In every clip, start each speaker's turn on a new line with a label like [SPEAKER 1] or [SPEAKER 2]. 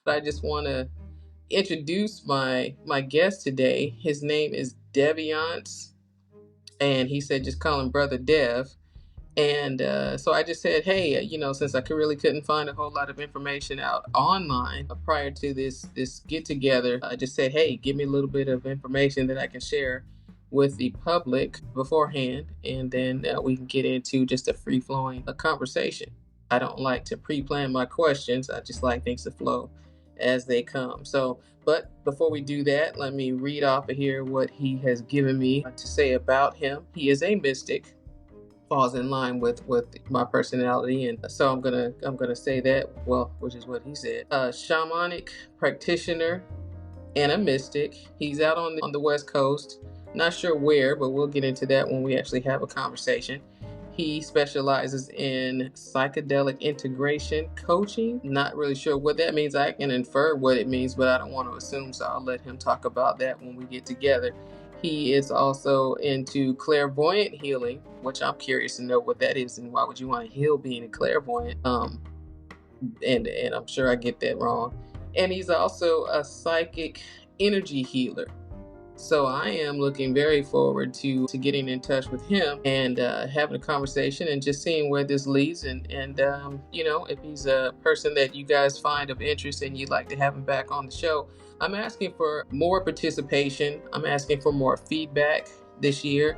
[SPEAKER 1] I just want to introduce my guest today. His name is Deviance, and he said just call him Brother Dev. And so I just said, hey, since I really couldn't find a whole lot of information out online prior to this get together, I just said, hey, give me a little bit of information that I can share with the public beforehand, and then we can get into just a free flowing conversation. I don't like to pre-plan my questions. I just like things to flow as they come. So, but before we do that, let me read off of here what he has given me to say about him. He is a mystic, falls in line with my personality, and so I'm gonna say that, well, which is what he said. Shamanic practitioner and a mystic. He's out on the West Coast, not sure where, but we'll get into that when we actually have a conversation. He specializes in psychedelic integration coaching. Not really sure what that means. I can infer what it means, but I don't want to assume, so I'll let him talk about that when we get together. He is also into clairvoyant healing, which I'm curious to know what that is, and why would you want to heal being a clairvoyant? And I'm sure I get that wrong. And he's also a psychic energy healer. So I am looking very forward to getting in touch with him and having a conversation and just seeing where this leads. And if he's a person that you guys find of interest and you'd like to have him back on the show, I'm asking for more participation. I'm asking for more feedback this year.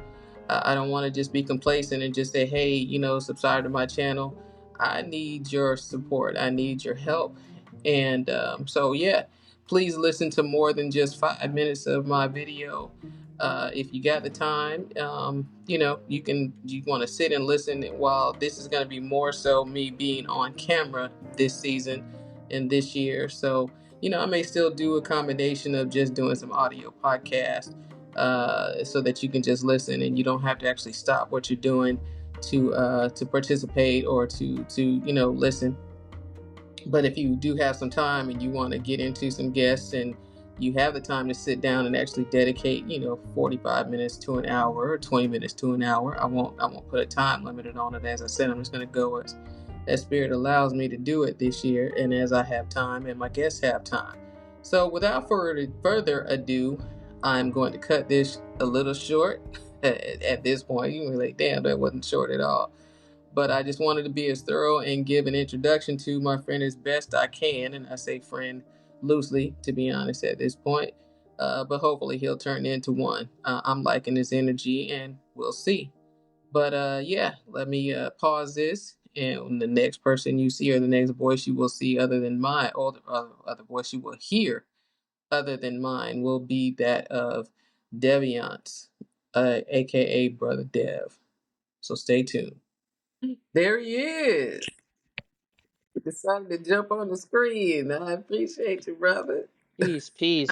[SPEAKER 1] I don't want to just be complacent and just say, hey, subscribe to my channel. I need your support. I need your help. And please listen to more than just 5 minutes of my video. If you got the time, you want to sit and listen while this is going to be more so me being on camera this season and this year. So, I may still do a combination of just doing some audio podcast so that you can just listen and you don't have to actually stop what you're doing to participate or to listen. But if you do have some time and you want to get into some guests and you have the time to sit down and actually dedicate, 45 minutes to an hour or 20 minutes to an hour, I won't put a time limit on it. As I said, I'm just going to go as that spirit allows me to do it this year, and as I have time and my guests have time. So without further ado, I'm going to cut this a little short at this point. You can be like, damn, that wasn't short at all. But I just wanted to be as thorough and give an introduction to my friend as best I can. And I say friend loosely, to be honest, at this point. But hopefully he'll turn into one. I'm liking his energy, and we'll see. But let me pause this. And the next person you see, or the next voice you will see other than mine, or the other voice you will hear other than mine, will be that of Deviance, aka Brother Dev. So stay tuned. There he is. He decided to jump on the screen. I appreciate you, brother.
[SPEAKER 2] Peace.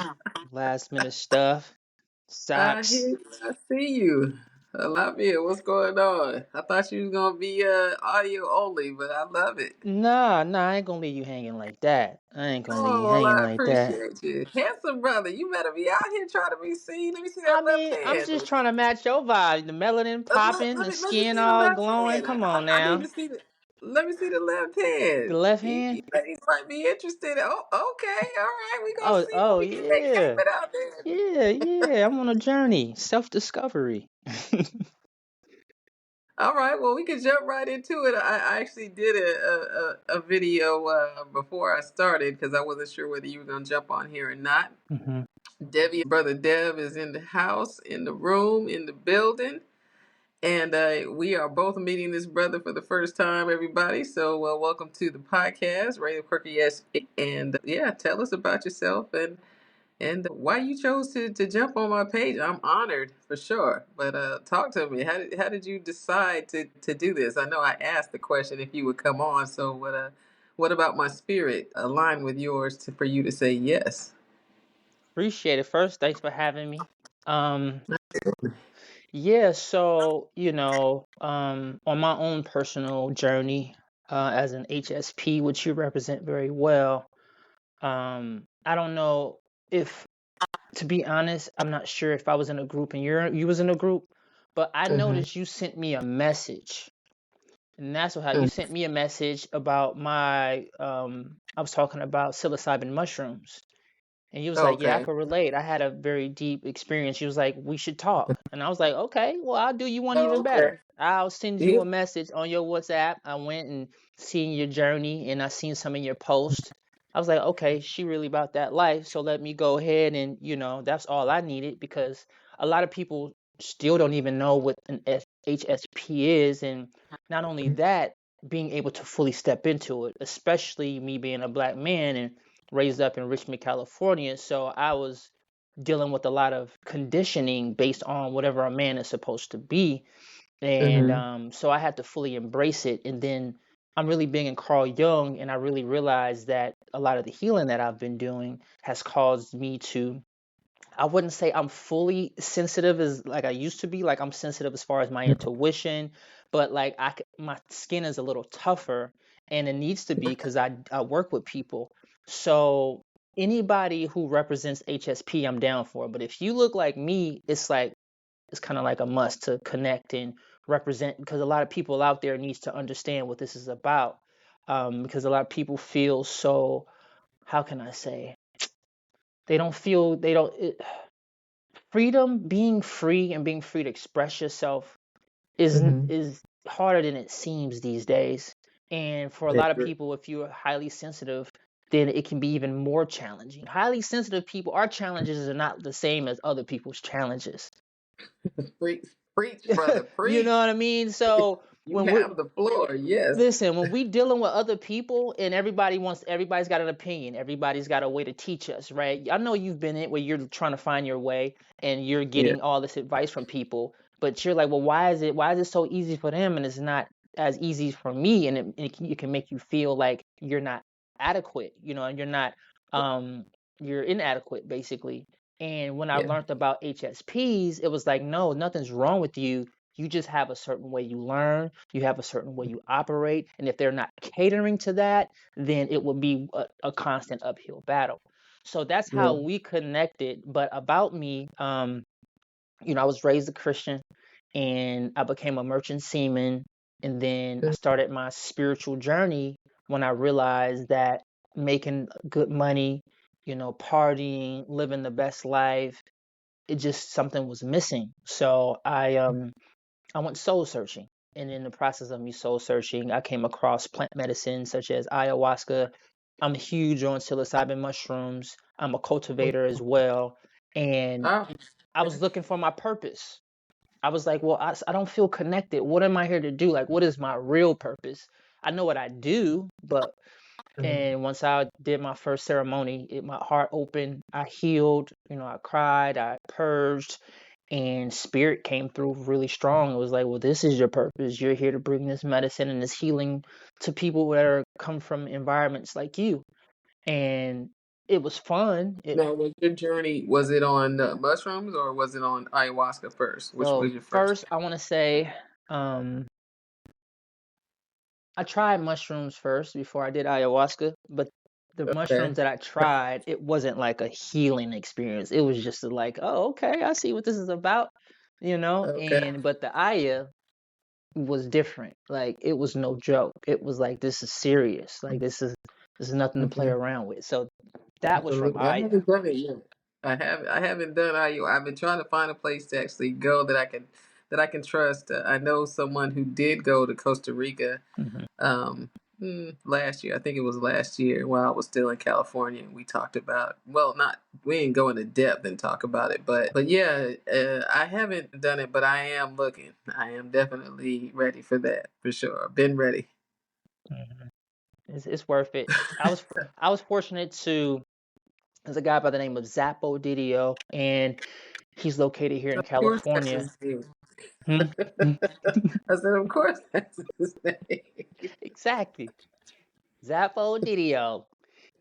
[SPEAKER 2] Last minute stuff.
[SPEAKER 1] I
[SPEAKER 2] Socks.
[SPEAKER 1] hear you. I see you. I love it. What's going on? I thought you was gonna be audio only, but I love it.
[SPEAKER 2] Nah, I ain't gonna leave you hanging like that. I ain't gonna leave you
[SPEAKER 1] Oh, well,
[SPEAKER 2] hanging
[SPEAKER 1] I
[SPEAKER 2] like that.
[SPEAKER 1] appreciate you. Handsome brother, you better be out here trying to be seen. Let me see
[SPEAKER 2] I
[SPEAKER 1] that left
[SPEAKER 2] mean, I'm
[SPEAKER 1] hand.
[SPEAKER 2] just trying to match your vibe. The melanin popping, the
[SPEAKER 1] Let me
[SPEAKER 2] skin
[SPEAKER 1] see the
[SPEAKER 2] all
[SPEAKER 1] left
[SPEAKER 2] glowing.
[SPEAKER 1] hand.
[SPEAKER 2] Come on
[SPEAKER 1] I need
[SPEAKER 2] now.
[SPEAKER 1] to see the. Let me see the left
[SPEAKER 2] The
[SPEAKER 1] hand.
[SPEAKER 2] left
[SPEAKER 1] He
[SPEAKER 2] hand?
[SPEAKER 1] might be interested. Oh, okay, all right. We gonna see
[SPEAKER 2] Oh
[SPEAKER 1] what we can make
[SPEAKER 2] yeah.
[SPEAKER 1] happen out there.
[SPEAKER 2] Yeah. I'm on a journey. Self-discovery.
[SPEAKER 1] All right, well, we can jump right into it. I actually did a video before I started because I wasn't sure whether you were going to jump on here or not.
[SPEAKER 2] hmm
[SPEAKER 1] Brother Dev is in the house, in the room, in the building. And we are both meeting this brother for the first time, everybody. So welcome to the podcast, Raye the Quirky. Yes. And tell us about yourself and why you chose to jump on my page. I'm honored for sure. But talk to me. How did you decide to do this? I know I asked the question if you would come on. So what about my spirit aligned with yours for you to say yes?
[SPEAKER 2] Appreciate it. First, thanks for having me. Yeah, so, on my own personal journey, as an HSP, which you represent very well, I don't know if, to be honest, I'm not sure if I was in a group and you was in a group, but I
[SPEAKER 1] Mm-hmm.
[SPEAKER 2] noticed you sent me a message And that's what how you sent me a message about my I was talking about psilocybin mushrooms. And he was like, "Yeah, I
[SPEAKER 1] Okay.
[SPEAKER 2] could relate. I had a very deep experience." She was like, "We should talk." And I was like, "Okay, well, I'll do you one even
[SPEAKER 1] Okay.
[SPEAKER 2] better. I'll send you
[SPEAKER 1] Yeah.
[SPEAKER 2] a message on your WhatsApp." I went and seen your journey and I seen some of your posts. I was like, "Okay, she really about that life, so let me go ahead and, that's all I needed because a lot of people still don't even know what an HSP is, and not only that, being able to fully step into it, especially me being a black man and raised up in Richmond, California. So I was dealing with a lot of conditioning based on whatever a man is supposed to be. And
[SPEAKER 1] Mm-hmm.
[SPEAKER 2] so I had to fully embrace it. And then I'm really big in Carl Jung, and I really realized that a lot of the healing that I've been doing has caused me to, I wouldn't say I'm fully sensitive as like I used to be. Like I'm sensitive as far as my intuition, but like my skin is a little tougher, and it needs to be because I work with people. So anybody who represents HSP, I'm down for. But if you look like me, it's kind of like a must to connect and represent because a lot of people out there needs to understand what this is about. Because a lot of people feel so, how can I say, they don't feel they don't. Freedom, being free and being free to express yourself
[SPEAKER 1] Mm-hmm.
[SPEAKER 2] is harder than it seems these days. And for a lot of people, if you're highly sensitive, then it can be even more challenging. Highly sensitive people, our challenges are not the same as other people's challenges.
[SPEAKER 1] Preach, preach, brother,
[SPEAKER 2] You know
[SPEAKER 1] preach.
[SPEAKER 2] what I mean? So
[SPEAKER 1] You
[SPEAKER 2] when we're
[SPEAKER 1] have the floor. Yes.
[SPEAKER 2] listen, when we dealing with other people and everybody's got an opinion, everybody's got a way to teach us, right? I know you've been in it where you're trying to find your way and you're
[SPEAKER 1] Yeah.
[SPEAKER 2] getting all this advice from people, but you're like, well, why is it so easy for them and it's not as easy for me? And it can make you feel like you're not adequate, and you're inadequate basically. And when I
[SPEAKER 1] Yeah.
[SPEAKER 2] learned about HSPs, it was like, no, nothing's wrong with you. You just have a certain way you learn, you have a certain way you operate. And if they're not catering to that, then it will be a constant uphill battle. So that's how
[SPEAKER 1] Yeah.
[SPEAKER 2] we connected. But about me, I was raised a Christian and I became a merchant seaman. And then I started my spiritual journey when I realized that making good money, partying, living the best life, it just something was missing. So I went soul searching. And in the process of me soul searching, I came across plant medicine such as ayahuasca. I'm huge on psilocybin mushrooms. I'm a cultivator as well. And
[SPEAKER 1] Oh,
[SPEAKER 2] I was looking for my purpose. I was like, well, I don't feel connected. What am I here to do? Like, what is my real purpose? I know what I do, but and once I did my first ceremony, my heart opened. I healed. I cried. I purged, and spirit came through really strong. It was like, well, this is your purpose. You're here to bring this medicine and this healing to people that come from environments like you. And it was fun.
[SPEAKER 1] now, was your journey, was it on mushrooms or was it on ayahuasca first? Which
[SPEAKER 2] So
[SPEAKER 1] was your first?
[SPEAKER 2] first, I want to say, I tried mushrooms first before I did ayahuasca, but the
[SPEAKER 1] Okay.
[SPEAKER 2] mushrooms that I tried, it wasn't like a healing experience. It was just like, oh, okay, I see what this is about,
[SPEAKER 1] Okay.
[SPEAKER 2] and but the aya was different. Like it was no joke. It was like this is serious. Like this is nothing to play
[SPEAKER 1] Mm-hmm.
[SPEAKER 2] around with. So that was from
[SPEAKER 1] Absolutely. I
[SPEAKER 2] aya.
[SPEAKER 1] haven't done it yet. I haven't done IU. I've been trying to find a place to actually go that I can trust. I know someone who did go to Costa Rica
[SPEAKER 2] Hmm.
[SPEAKER 1] um last year. I think it was last year while I was still in California. We talked about, well, not, we didn't go into depth and talk about it, but yeah, I haven't done it, but I am looking. I am definitely ready for that for sure. Been ready.
[SPEAKER 2] Hmm. It's worth it. I was fortunate to. There's a guy by the name of Zappo Didio, and he's located here in
[SPEAKER 1] Of course, that's
[SPEAKER 2] California.
[SPEAKER 1] his name.
[SPEAKER 2] Hmm?
[SPEAKER 1] I said, of course, that's his name.
[SPEAKER 2] Exactly. Zappo Didio.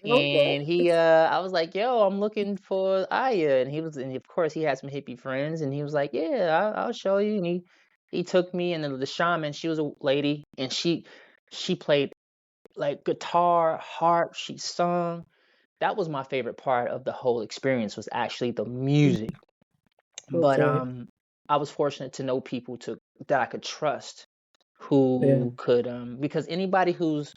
[SPEAKER 1] Okay.
[SPEAKER 2] And I was like, yo, I'm looking for Aya. And of course, he had some hippie friends. And he was like, yeah, I'll show you. And he took me. And then the shaman, she was a lady. And she played like guitar, harp. She sung. That was my favorite part of the whole experience was actually the music. But
[SPEAKER 1] Okay.
[SPEAKER 2] I was fortunate to know people that I could trust
[SPEAKER 1] Yeah.
[SPEAKER 2] who could because anybody who's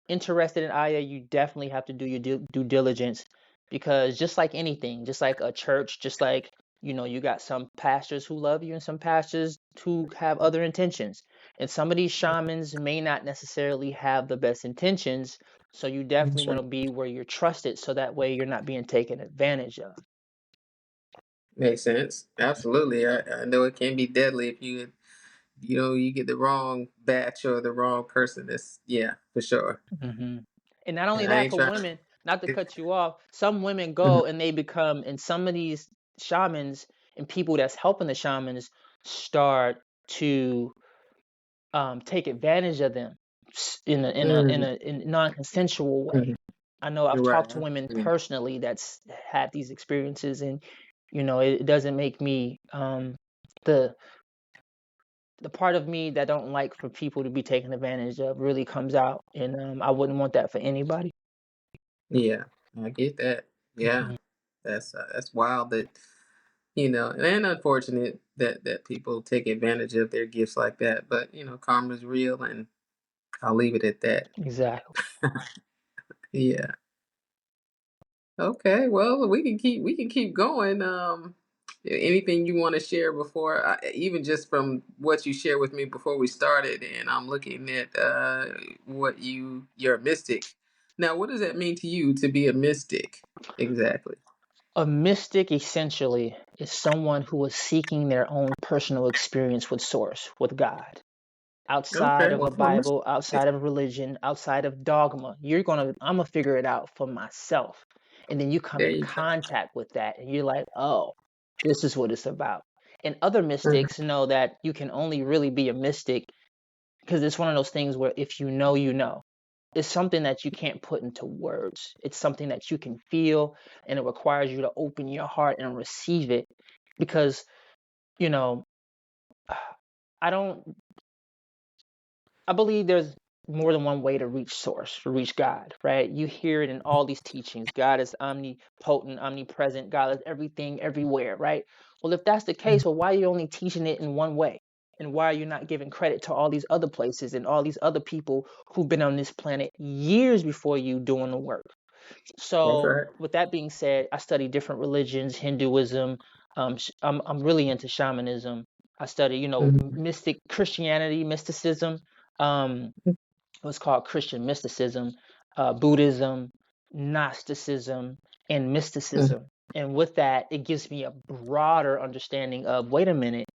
[SPEAKER 2] interested in Aya, you definitely have to do your due diligence, because just like anything, just like a church, just like, you got some pastors who love you and some pastors who have other intentions. And some of these shamans may not necessarily have the best intentions. So you definitely want
[SPEAKER 1] Sure.
[SPEAKER 2] to be where you're trusted, so that way you're not being taken advantage of.
[SPEAKER 1] Makes sense. Absolutely. I know it can be deadly if you get the wrong batch or the wrong person. That's yeah, for sure.
[SPEAKER 2] hmm And not only
[SPEAKER 1] And I
[SPEAKER 2] that,
[SPEAKER 1] ain't
[SPEAKER 2] for
[SPEAKER 1] trying
[SPEAKER 2] women, not to
[SPEAKER 1] to.
[SPEAKER 2] cut you off, some women
[SPEAKER 1] Mhm.
[SPEAKER 2] go and they become, and some of these shamans and people that's helping the shamans start to take advantage of them in a non-consensual way.
[SPEAKER 1] Mhm.
[SPEAKER 2] I know I've
[SPEAKER 1] Right.
[SPEAKER 2] talked to women
[SPEAKER 1] Yeah.
[SPEAKER 2] personally that's had these experiences, and it doesn't make me the the part of me that don't like for people to be taken advantage of really comes out, and I wouldn't want that for anybody.
[SPEAKER 1] Yeah, I get that. Yeah,
[SPEAKER 2] Mhm.
[SPEAKER 1] that's wild that and unfortunate that people take advantage of their gifts like that. But karma's real, and I'll leave it at that.
[SPEAKER 2] Exactly.
[SPEAKER 1] Yeah. Okay. Well, we can keep going. Anything you want to share before, even just from what you shared with me before we started, and I'm looking at what you're a mystic. Now, what does that mean to you to be a mystic? Exactly.
[SPEAKER 2] A mystic essentially is someone who is seeking their own personal experience with source, with God. Outside
[SPEAKER 1] Okay.
[SPEAKER 2] of
[SPEAKER 1] Well,
[SPEAKER 2] a
[SPEAKER 1] I'm a mystic.
[SPEAKER 2] Bible, outside of religion, outside of dogma, I'm gonna figure it out for myself. And then you come
[SPEAKER 1] There
[SPEAKER 2] in
[SPEAKER 1] you go.
[SPEAKER 2] contact with that and you're like, oh, this is what it's about. And other
[SPEAKER 1] Mhm.
[SPEAKER 2] mystics know that you can only really be a mystic because it's one of those things where if you know, you know. It's something that you can't put into words. It's something that you can feel, and it requires you to open your heart and receive it, because, you know, I don't I believe there's more than one way to reach source, to reach God, right? You hear it in all these teachings. God is omnipotent, omnipresent. God is everything, everywhere, right? Well, if that's the case, well, why are you only teaching it in one way? And why are you not giving credit to all these other places and all these other people who've been on this planet years before you doing the work?
[SPEAKER 1] That's
[SPEAKER 2] So,
[SPEAKER 1] right.
[SPEAKER 2] with that being said, I study different religions, Hinduism. I'm really into shamanism. I study,
[SPEAKER 1] Mhm.
[SPEAKER 2] mystic Christianity, mysticism. Um, what's called Christian mysticism, Buddhism, Gnosticism, and
[SPEAKER 1] Mhm.
[SPEAKER 2] mysticism. And with that, it gives me a broader understanding of, wait a minute,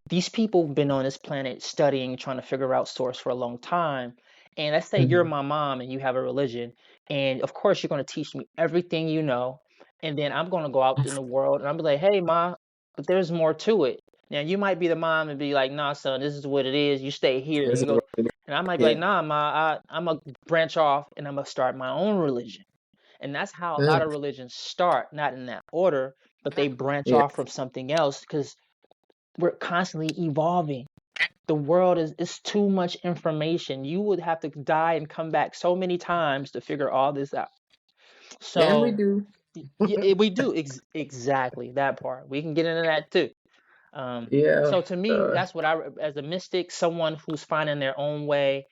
[SPEAKER 2] these people have been on this planet studying, trying to figure out source for a long time. And let's say you're
[SPEAKER 1] Mhm.
[SPEAKER 2] my mom and you have a religion, and of course you're going to teach me everything you know. And then I'm going to go out in the world and I'm be like, hey, ma, but there's more to it. Now you might be the mom and be like, nah, son, this is what it is. You stay here
[SPEAKER 1] This
[SPEAKER 2] and
[SPEAKER 1] is
[SPEAKER 2] go.
[SPEAKER 1] right.
[SPEAKER 2] And I might be like,
[SPEAKER 1] Yeah.
[SPEAKER 2] nah, ma, I'm gonna branch off and I'm gonna start my own religion. And that's how a lot
[SPEAKER 1] Yeah.
[SPEAKER 2] of religions start, not in that order, but they branch
[SPEAKER 1] Yeah.
[SPEAKER 2] off from something else because we're constantly evolving. The world is too much information. You would have to die and come back so many times to figure all this out.
[SPEAKER 1] And we
[SPEAKER 2] So
[SPEAKER 1] do.
[SPEAKER 2] yeah, we do exactly that part. We can get into that too.
[SPEAKER 1] Yeah.
[SPEAKER 2] So to me,
[SPEAKER 1] Uh,
[SPEAKER 2] that's what as a mystic, someone who's finding their own way,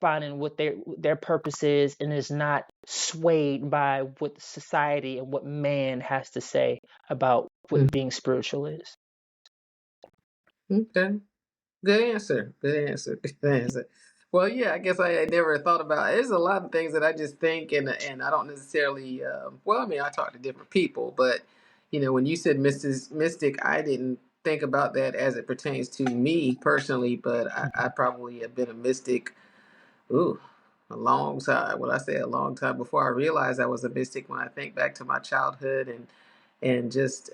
[SPEAKER 2] finding what their purpose is, and is not swayed by what society and what man has to say about what
[SPEAKER 1] mm,
[SPEAKER 2] being spiritual is.
[SPEAKER 1] okay. Good answer. Good answer. Good answer. Well, yeah, I guess I had never thought about. There's a lot of things that I just think, and I don't necessarily. Well, I mean, I talk to different people, but when you said mystic, I didn't think about that as it pertains to me personally. But I probably have been a mystic. Ooh, a long time. Well, I say a long time before I realized I was a mystic. When I think back to my childhood and just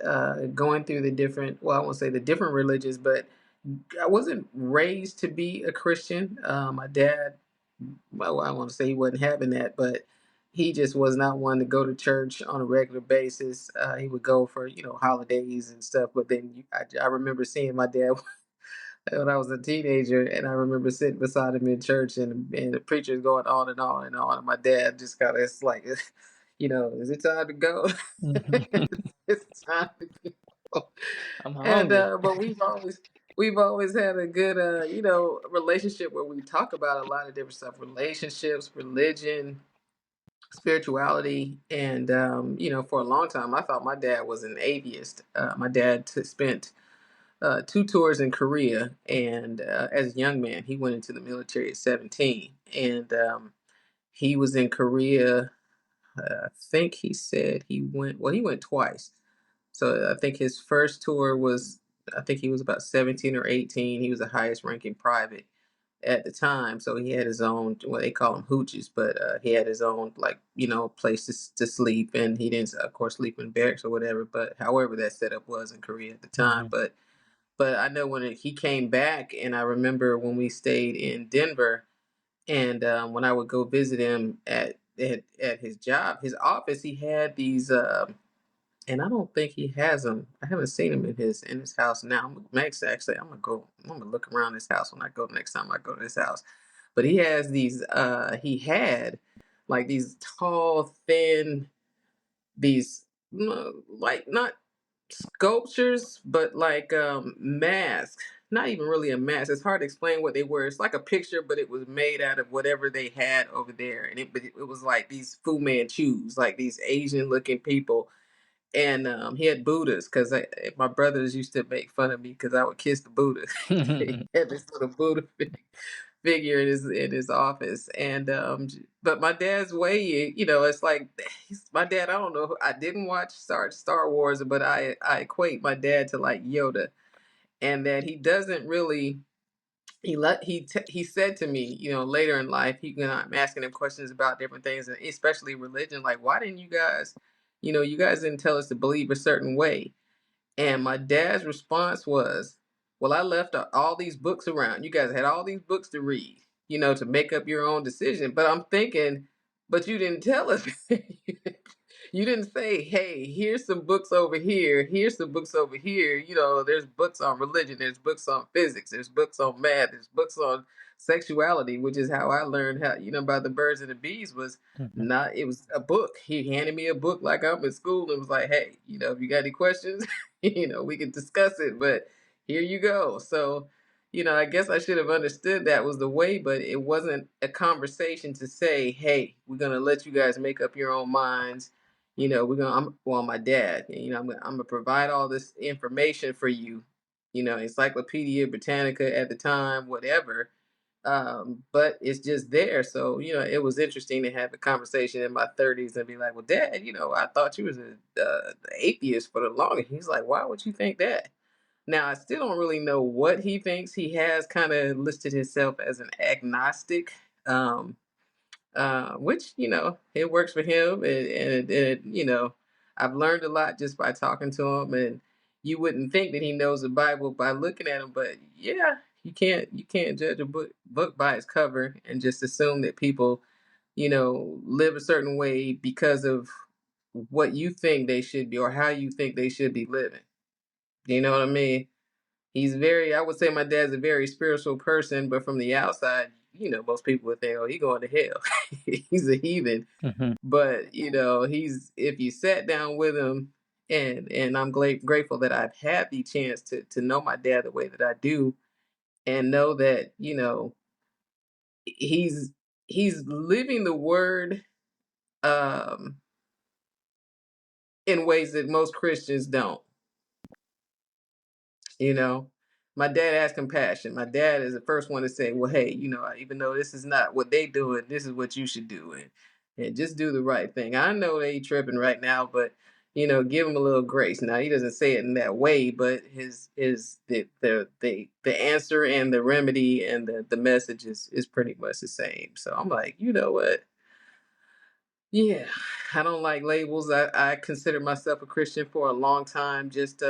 [SPEAKER 1] going through the different. Well, I won't say the different religions, but I wasn't raised to be a Christian. My dad, well, I want to say he wasn't having that, but he just was not one to go to church on a regular basis. He would go for holidays and stuff. But then I remember seeing my dad when I was a teenager, and I remember sitting beside him in church, and the preacher's going on and on and on, and my dad just kind of it's like, is it time to go?
[SPEAKER 2] Mhm.
[SPEAKER 1] It's time to go.
[SPEAKER 2] I'm
[SPEAKER 1] And
[SPEAKER 2] hungry.
[SPEAKER 1] but we've always we've always had a good, relationship where we talk about a lot of different stuff: relationships, religion, spirituality, and for a long time, I thought my dad was an atheist. My dad spent 2 tours in Korea, and as a young man, he went into the military at 17, and he was in Korea. I think he said he went. Well, he went twice. So I think his first tour was. I think he was about 17 or 18. He was the highest ranking private at the time. So he had his own, what they call them hooches, but he had his own, like, place to sleep. And he didn't, of course, sleep in barracks or whatever. But however that setup was in Korea at the time.
[SPEAKER 2] Hmm.
[SPEAKER 1] But I know when he came back, and I remember when we stayed in Denver, and when I would go visit him at his job, his office, he had these. And I don't think he has them. I haven't seen him in his house now. Actually, I'm gonna go. I'm gonna look around his house when I go next time I go to his house. But he has these. He had like these tall, thin, these like not sculptures, but like masks. Not even really a mask. It's hard to explain what they were. It's like a picture, but it was made out of whatever they had over there, and it was like these Fu Manchus, like these Asian looking people. And he had Buddhas, because my brothers used to make fun of me because I would kiss the Buddha. He had this little Buddha figure in his office, and but my dad's way, it's like my dad. I don't know. I didn't watch Star Wars, but I equate my dad to like Yoda, and that he doesn't really. He said to me, later in life, I'm asking him questions about different things, and especially religion. Like, why didn't you guys, you guys didn't tell us to believe a certain way? And my dad's response was, well, I left all these books around. You guys had all these books to read, to make up your own decision. But I'm thinking, but you didn't tell us. You didn't say, hey, here's some books over here. Here's some books over here. There's books on religion. There's books on physics. There's books on math. There's books on sexuality, which is how I learned how, about the birds and the bees was
[SPEAKER 2] Hmm.
[SPEAKER 1] not, it was a book. He handed me a book like I'm in school and was like, hey, if you got any questions, we can discuss it, but here you go. So, I guess I should have understood that was the way, but it wasn't a conversation to say, hey, we're going to let you guys make up your own minds. My dad, I'm gonna provide all this information for you, Encyclopedia Britannica at the time, whatever. But it's just there. So, it was interesting to have a conversation in my 30s and be like, well, Dad, I thought you was an atheist for the longest. He's like, why would you think that? Now, I still don't really know what he thinks. He has kind of listed himself as an agnostic, which, it works for him. And I've learned a lot just by talking to him. And you wouldn't think that he knows the Bible by looking at him, but yeah, you can't judge a book by its cover and just assume that people, live a certain way because of what you think they should be or how you think they should be living. You know what I mean? I would say my dad's a very spiritual person, but from the outside, most people would think, oh, he going to hell. He's a heathen.
[SPEAKER 2] Hmm.
[SPEAKER 1] But, if you sat down with him, and I'm grateful that I've had the chance to know my dad the way that I do, and know that, he's he's living the word um in ways that most Christians don't. You know, my dad has compassion. My dad is the first one to say, well, hey, even though this is not what they doing, this is what you should do. And just do the right thing. I know they tripping right now, but give him a little grace. Now he doesn't say it in that way, but the answer and the remedy and the message is pretty much the same. So I'm like, you know what? Yeah, I don't like labels. I considered myself a Christian for a long time. Just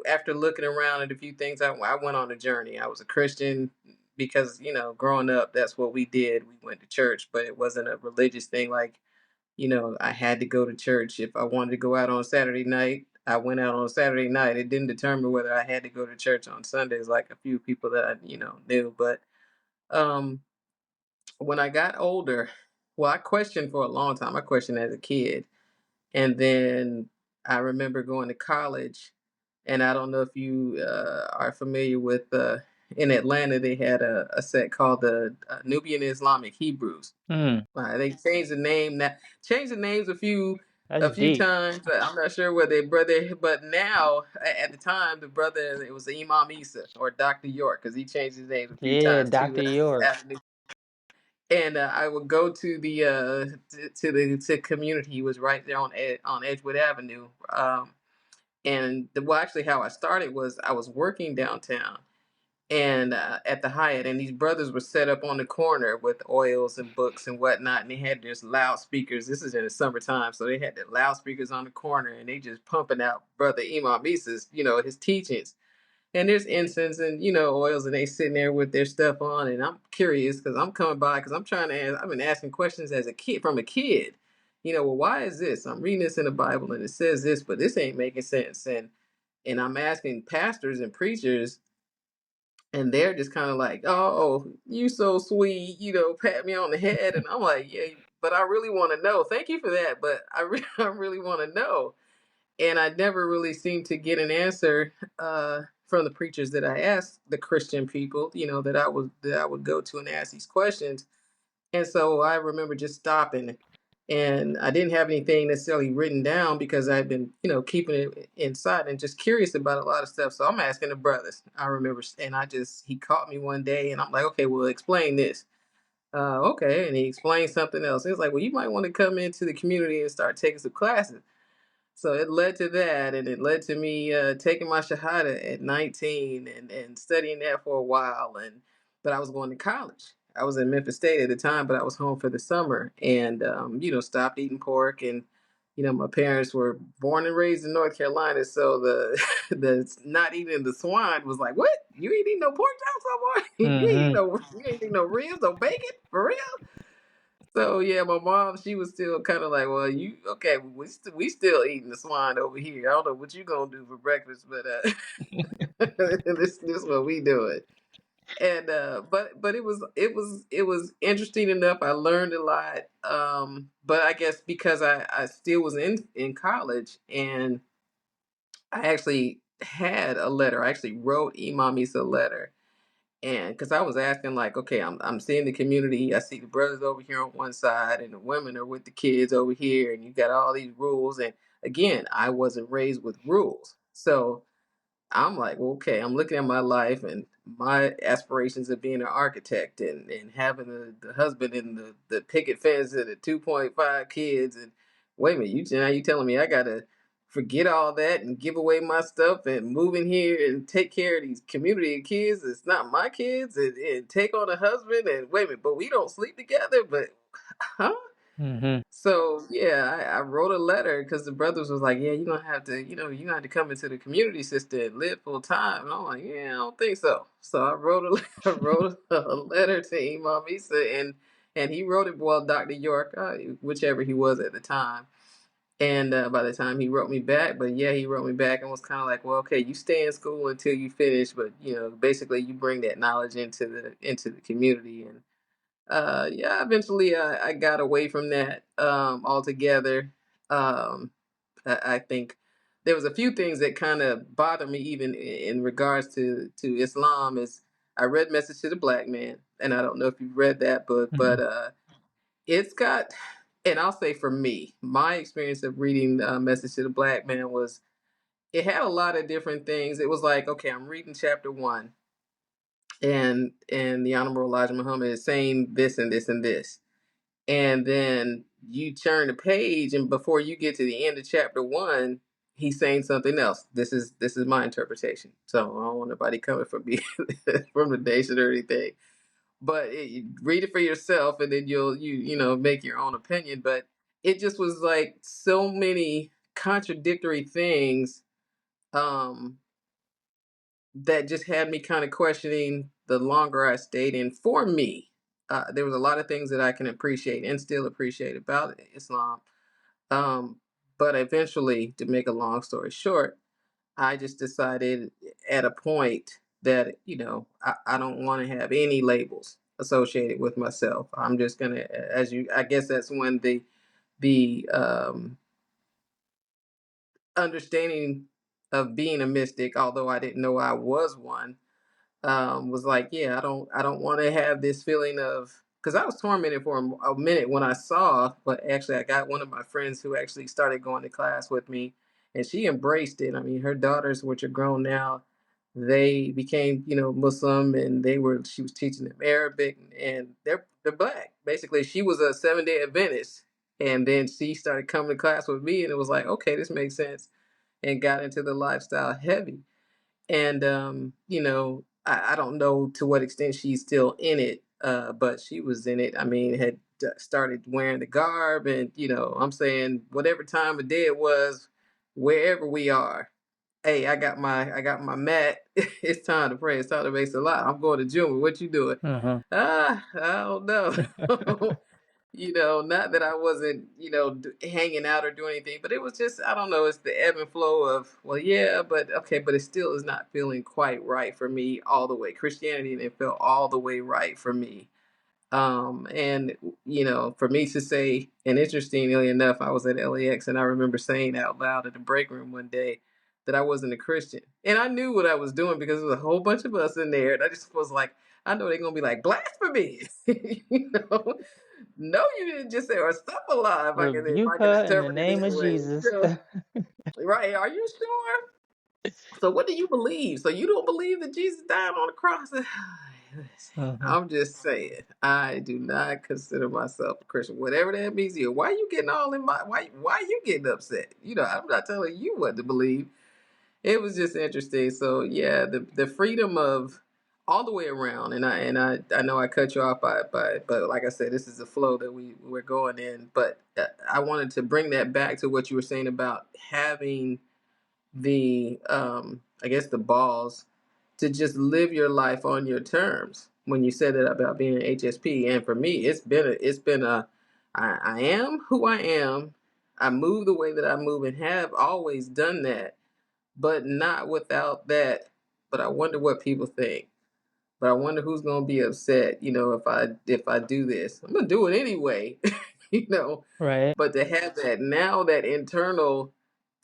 [SPEAKER 1] after looking around at a few things, I went on a journey. I was a Christian because, growing up, that's what we did. We went to church, but it wasn't a religious thing. Like, I had to go to church. If I wanted to go out on Saturday night, I went out on Saturday night. It didn't determine whether I had to go to church on Sundays, like a few people that I, knew. But um, when I got older, well, I questioned for a long time. I questioned as a kid. And then I remember going to college And I don't know if you are familiar with in Atlanta they had a set called the Nubian Islamic Hebrews.
[SPEAKER 2] Mm,
[SPEAKER 1] They changed the name now. Changed the names a
[SPEAKER 2] that's
[SPEAKER 1] few
[SPEAKER 2] deep.
[SPEAKER 1] times. I'm not sure whether they brother, but now at the time the brother it was Imam Isa or Dr. York because he changed his name a few
[SPEAKER 2] Yeah,
[SPEAKER 1] times too.
[SPEAKER 2] Dr. York.
[SPEAKER 1] And I would go to the to community. He was right there on Edgewood Avenue. Well, actually, how I started was I was working downtown and at the Hyatt, and these brothers were set up on the corner with oils and books and whatnot, and they had just loudspeakers. This is in the summertime, so they had the loudspeakers on the corner, and they just pumping out Brother Imam Isa's, his teachings. And there's incense and oils, and they sitting there with their stuff on, and I'm curious because I'm coming by because I'm trying to. I've been asking questions as a kid from a kid. Well, why is this? I'm reading this in the Bible, and it says this, but this ain't making sense. And I'm asking pastors and preachers, and they're just kind of like, "Oh, you so sweet," pat me on the head, and I'm like, "Yeah, but I really want to know. Thank you for that, but I really want to know." And I never really seemed to get an answer from the preachers that I asked, the Christian people, that I would go to and ask these questions. And so I remember just stopping, and I didn't have anything necessarily written down because I'd been, keeping it inside and just curious about a lot of stuff. So I'm asking the brothers. I remember, and he caught me one day, and I'm like, okay, well, explain this. Okay, and he explained something else. He was like, well, you might want to come into the community and start taking some classes. So it led to that, and it led to me taking my Shahada at 19 and studying that for a while. But I was going to college. I was in Memphis State at the time, but I was home for the summer, and stopped eating pork. And my parents were born and raised in North Carolina, so the the not eating the swine was like, what? You ain't eating no pork chops no more?
[SPEAKER 2] Mm-hmm.
[SPEAKER 1] You ain't eating no ribs, no bacon for real? So yeah, my mom, she was still kind of like, well, you okay? We still eating the swine over here. I don't know what you gonna do for breakfast, but this what we doing. And but it was interesting enough. I learned a lot. But I guess because I still was in college, and I actually had a letter. I actually wrote Imam Isa a letter, and because I was asking, like, okay, I'm seeing the community. I see the brothers over here on one side, and the women are with the kids over here, and you got all these rules. And again, I wasn't raised with rules, so I'm like, well, okay, I'm looking at my life and my aspirations of being an architect and having the husband and the picket fence and the 2.5 kids. And wait a minute, now you telling me I gotta forget all that and give away my stuff and move in here and take care of these community kids? It's not my kids, and take on a husband, and wait a minute, but we don't sleep together. But huh?
[SPEAKER 2] Mm-hmm.
[SPEAKER 1] So yeah, I wrote a letter because the brothers was like, yeah, you're gonna have to, you gonna have to come into the community system and live full time. And I'm like, yeah, I don't think so. So I wrote I wrote a letter to Imam Isa, and he wrote it, well, Dr. York, whichever he was at the time. And by the time he wrote me back, but yeah, he wrote me back and was kind of like, well, okay, you stay in school until you finish, but basically you bring that knowledge into the community. And yeah, eventually I got away from that altogether. Um, I think there was a few things that kind of bothered me, even in regards to Islam. Is I read Message to the Black Man, and I don't know if you've read that book, but it's got, and I'll say for me, my experience of reading Message to the Black Man was it had a lot of different things. It was like, okay, I'm reading chapter one, and the Honorable Elijah Muhammad is saying this and this and this, and then you turn the page, and before you get to the end of chapter one, he's saying something else. This is my interpretation, so I don't want nobody coming from me from the nation or anything. But read it for yourself, and then you'll make your own opinion. But it just was like so many contradictory things um, that just had me kind of questioning the longer I stayed in. For me, there was a lot of things that I can appreciate and still appreciate about Islam. Um, but eventually, to make a long story short, I just decided at a point that, I don't want to have any labels associated with myself. I'm just gonna, I guess that's when the understanding of being a mystic, although I didn't know I was one, was like, yeah, I don't want to have this feeling of, because I was tormented for a minute when I saw, but actually I got one of my friends who actually started going to class with me, and she embraced it. I mean, her daughters, which are grown now, they became, Muslim, and she was teaching them Arabic, and they're black. Basically, she was a 7 Day Adventist, and then she started coming to class with me, and it was like, okay, this makes sense, and got into the lifestyle heavy. And I don't know to what extent she's still in it, but she was in it. I mean, had started wearing the garb, and I'm saying whatever time of day it was, wherever we are. Hey, I got my mat. It's time to pray. It's time to make a lot. I'm going to Juma. What you doing?
[SPEAKER 2] Uh-huh.
[SPEAKER 1] I don't know. Not that I wasn't, hanging out or doing anything, but it was just, I don't know, it's the ebb and flow of, well, yeah, but okay, but it still is not feeling quite right for me all the way. Christianity didn't feel all the way right for me. And for me to say, and interestingly enough, I was at LAX and I remember saying out loud in the break room one day that I wasn't a Christian. And I knew what I was doing because there was a whole bunch of us in there. And I just was like, I know they're gonna be like, blasphemy. you know. No, you didn't just say, or stop alive, if
[SPEAKER 2] Rebuke
[SPEAKER 1] I can
[SPEAKER 2] her in the
[SPEAKER 1] interpret it
[SPEAKER 2] name of
[SPEAKER 1] anyway.
[SPEAKER 2] Jesus.
[SPEAKER 1] Right, are you sure? So what do you believe? So you don't believe that Jesus died on the cross?
[SPEAKER 2] Uh-huh.
[SPEAKER 1] I'm just saying, I do not consider myself a Christian. Whatever that means to you. Why you getting all in my why you getting upset? I'm not telling you what to believe. It was just interesting. So yeah, the freedom of all the way around, and I know I cut you off but like I said, this is the flow that we're going in. But I wanted to bring that back to what you were saying about having the I guess the balls to just live your life on your terms. When you said that about being an HSP, and for me, it's been a I am who I am. I move the way that I move and have always done that, but not without that. But I wonder what people think. But I wonder who's gonna be upset, if I do this. I'm gonna do it anyway, you know.
[SPEAKER 2] Right.
[SPEAKER 1] But to have that now, that internal,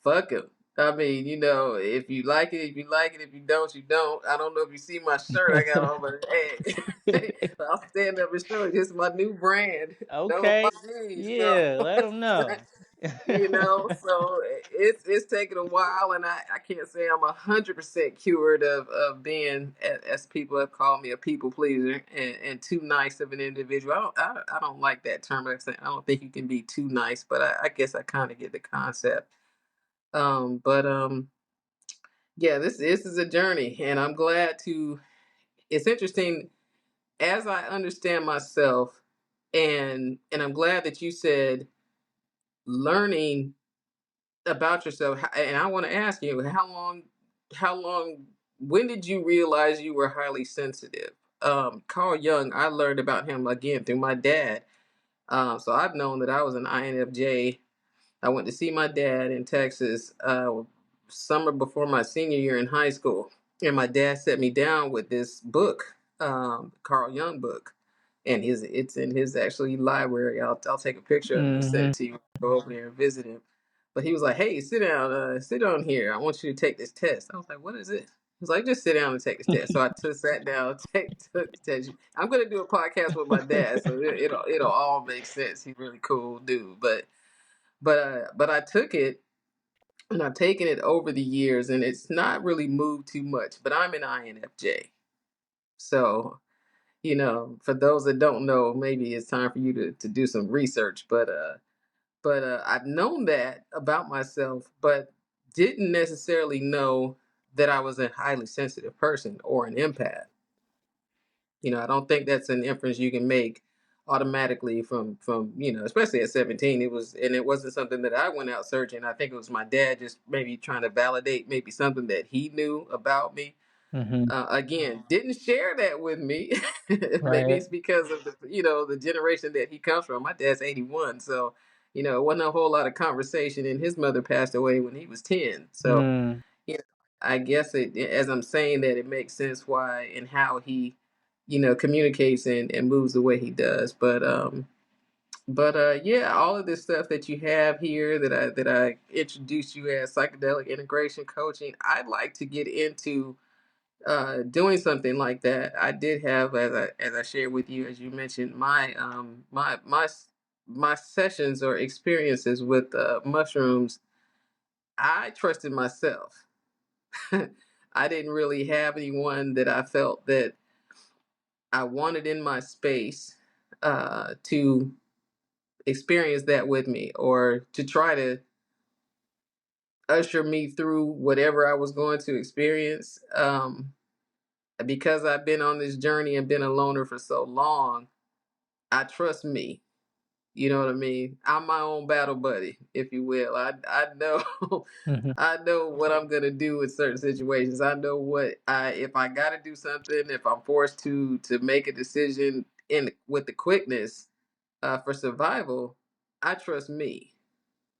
[SPEAKER 1] fuck 'em. I mean, if you like it, if you like it. If you don't, you don't. I don't know if you see my shirt I got on, but hey, I'll stand up and show it. It's my new brand. No
[SPEAKER 2] Okay.
[SPEAKER 1] apologies. So,
[SPEAKER 2] Yeah, let them know.
[SPEAKER 1] so it's taken a while, and I can't say I'm 100% cured of being, as people have called me, a people pleaser and too nice of an individual. I don't like that term. Like I said, I don't think you can be too nice, but I guess I kind of get the concept. But yeah, this is a journey, and I'm glad to. It's interesting as I understand myself, and I'm glad that you said learning about yourself. And I want to ask you, how long, when did you realize you were highly sensitive? Carl Jung, I learned about him again through my dad. So I've known that I was an INFJ. I went to see my dad in Texas, summer before my senior year in high school, and my dad set me down with this book, Carl Jung book, and it's in his actually library. I'll take a picture of it and send
[SPEAKER 2] Hmm.
[SPEAKER 1] it to you. Go over there and visit him. But he was like, "Hey, sit down here. I want you to take this test." I was like, "What is it?" He was like, "Just sit down and take this test." So I just sat down, took the test. I'm gonna do a podcast with my dad, so it'll all make sense. He's a really cool dude, but I took it, and I've taken it over the years, and it's not really moved too much. But I'm an INFJ, so for those that don't know, maybe it's time for you to do some research. But I've known that about myself, but didn't necessarily know that I was a highly sensitive person or an empath. I don't think that's an inference you can make automatically from especially at 17. It wasn't something that I went out searching. I think it was my dad just maybe trying to validate maybe something that he knew about me.
[SPEAKER 2] Hmm.
[SPEAKER 1] Again, didn't share that with me. Maybe
[SPEAKER 2] Right.
[SPEAKER 1] it's because of the generation that he comes from. My dad's 81, so it wasn't a whole lot of conversation, and his mother passed away when he was 10. So
[SPEAKER 2] Mm.
[SPEAKER 1] I guess as I'm saying that, it makes sense why and how he communicates and moves the way he does. But But yeah, all of this stuff that you have here that I introduced you as psychedelic integration coaching, I'd like to get into doing something like that. I did have, as I shared with you, as you mentioned, my sessions or experiences with mushrooms. I trusted myself. I didn't really have anyone that I felt that I wanted in my space to experience that with me, or to try to usher me through whatever I was going to experience. Because I've been on this journey and been a loner for so long, I trust me. You know what I mean? I'm my own battle buddy, if you will. I know
[SPEAKER 2] Hmm.
[SPEAKER 1] I know what I'm gonna do in certain situations. I know what I if I gotta do something, if I'm forced to make a decision in with the quickness for survival, I trust me.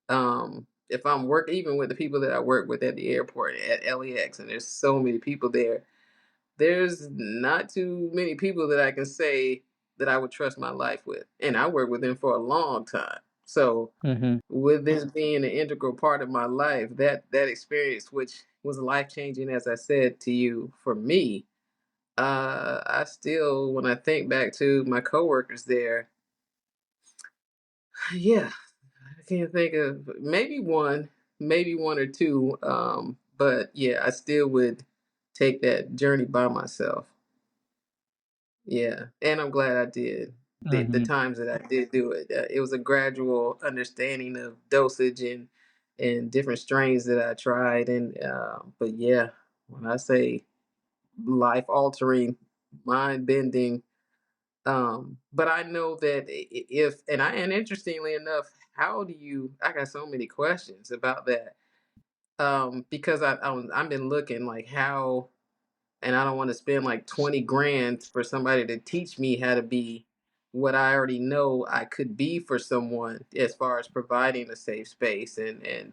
[SPEAKER 1] If I'm work even with the people that I work with at the airport at LAX, and there's so many people there, there's not too many people that I can say that I would trust my life with. And I worked with them for a long time. So
[SPEAKER 2] Hmm.
[SPEAKER 1] with this being an integral part of my life, that experience, which was life changing, as I said to you, for me, I still, when I think back to my coworkers there, yeah, I can't think of maybe one or two. But yeah, I still would take that journey by myself. Yeah, and I'm glad I did. The
[SPEAKER 2] Hmm.
[SPEAKER 1] times that I did do it, it was a gradual understanding of dosage and different strains that I tried, and but yeah, when I say life altering, mind bending, but I know that if and interestingly enough, how do you? I got so many questions about that, because I've been looking like how, and I don't want to spend like 20 grand for somebody to teach me how to be what I already know I could be for someone, as far as providing a safe space and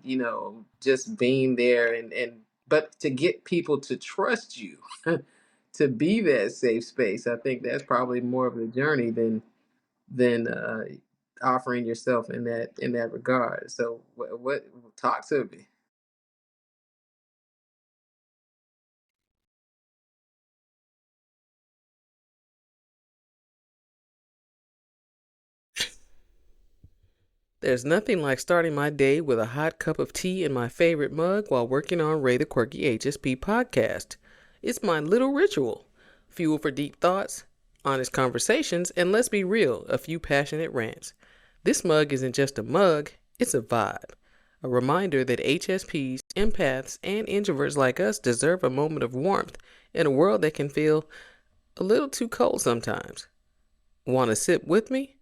[SPEAKER 1] just being there, and but to get people to trust you to be that safe space, I think that's probably more of a journey than offering yourself in that regard. So what talk to me. There's nothing like starting my day with a hot cup of tea in my favorite mug while working on Raye the Quirky HSP podcast. It's my little ritual. Fuel for deep thoughts, honest conversations, and let's be real, a few passionate rants. This mug isn't just a mug, it's a vibe. A reminder that HSPs, empaths, and introverts like us deserve a moment of warmth in a world that can feel a little too cold sometimes. Want to sip with me?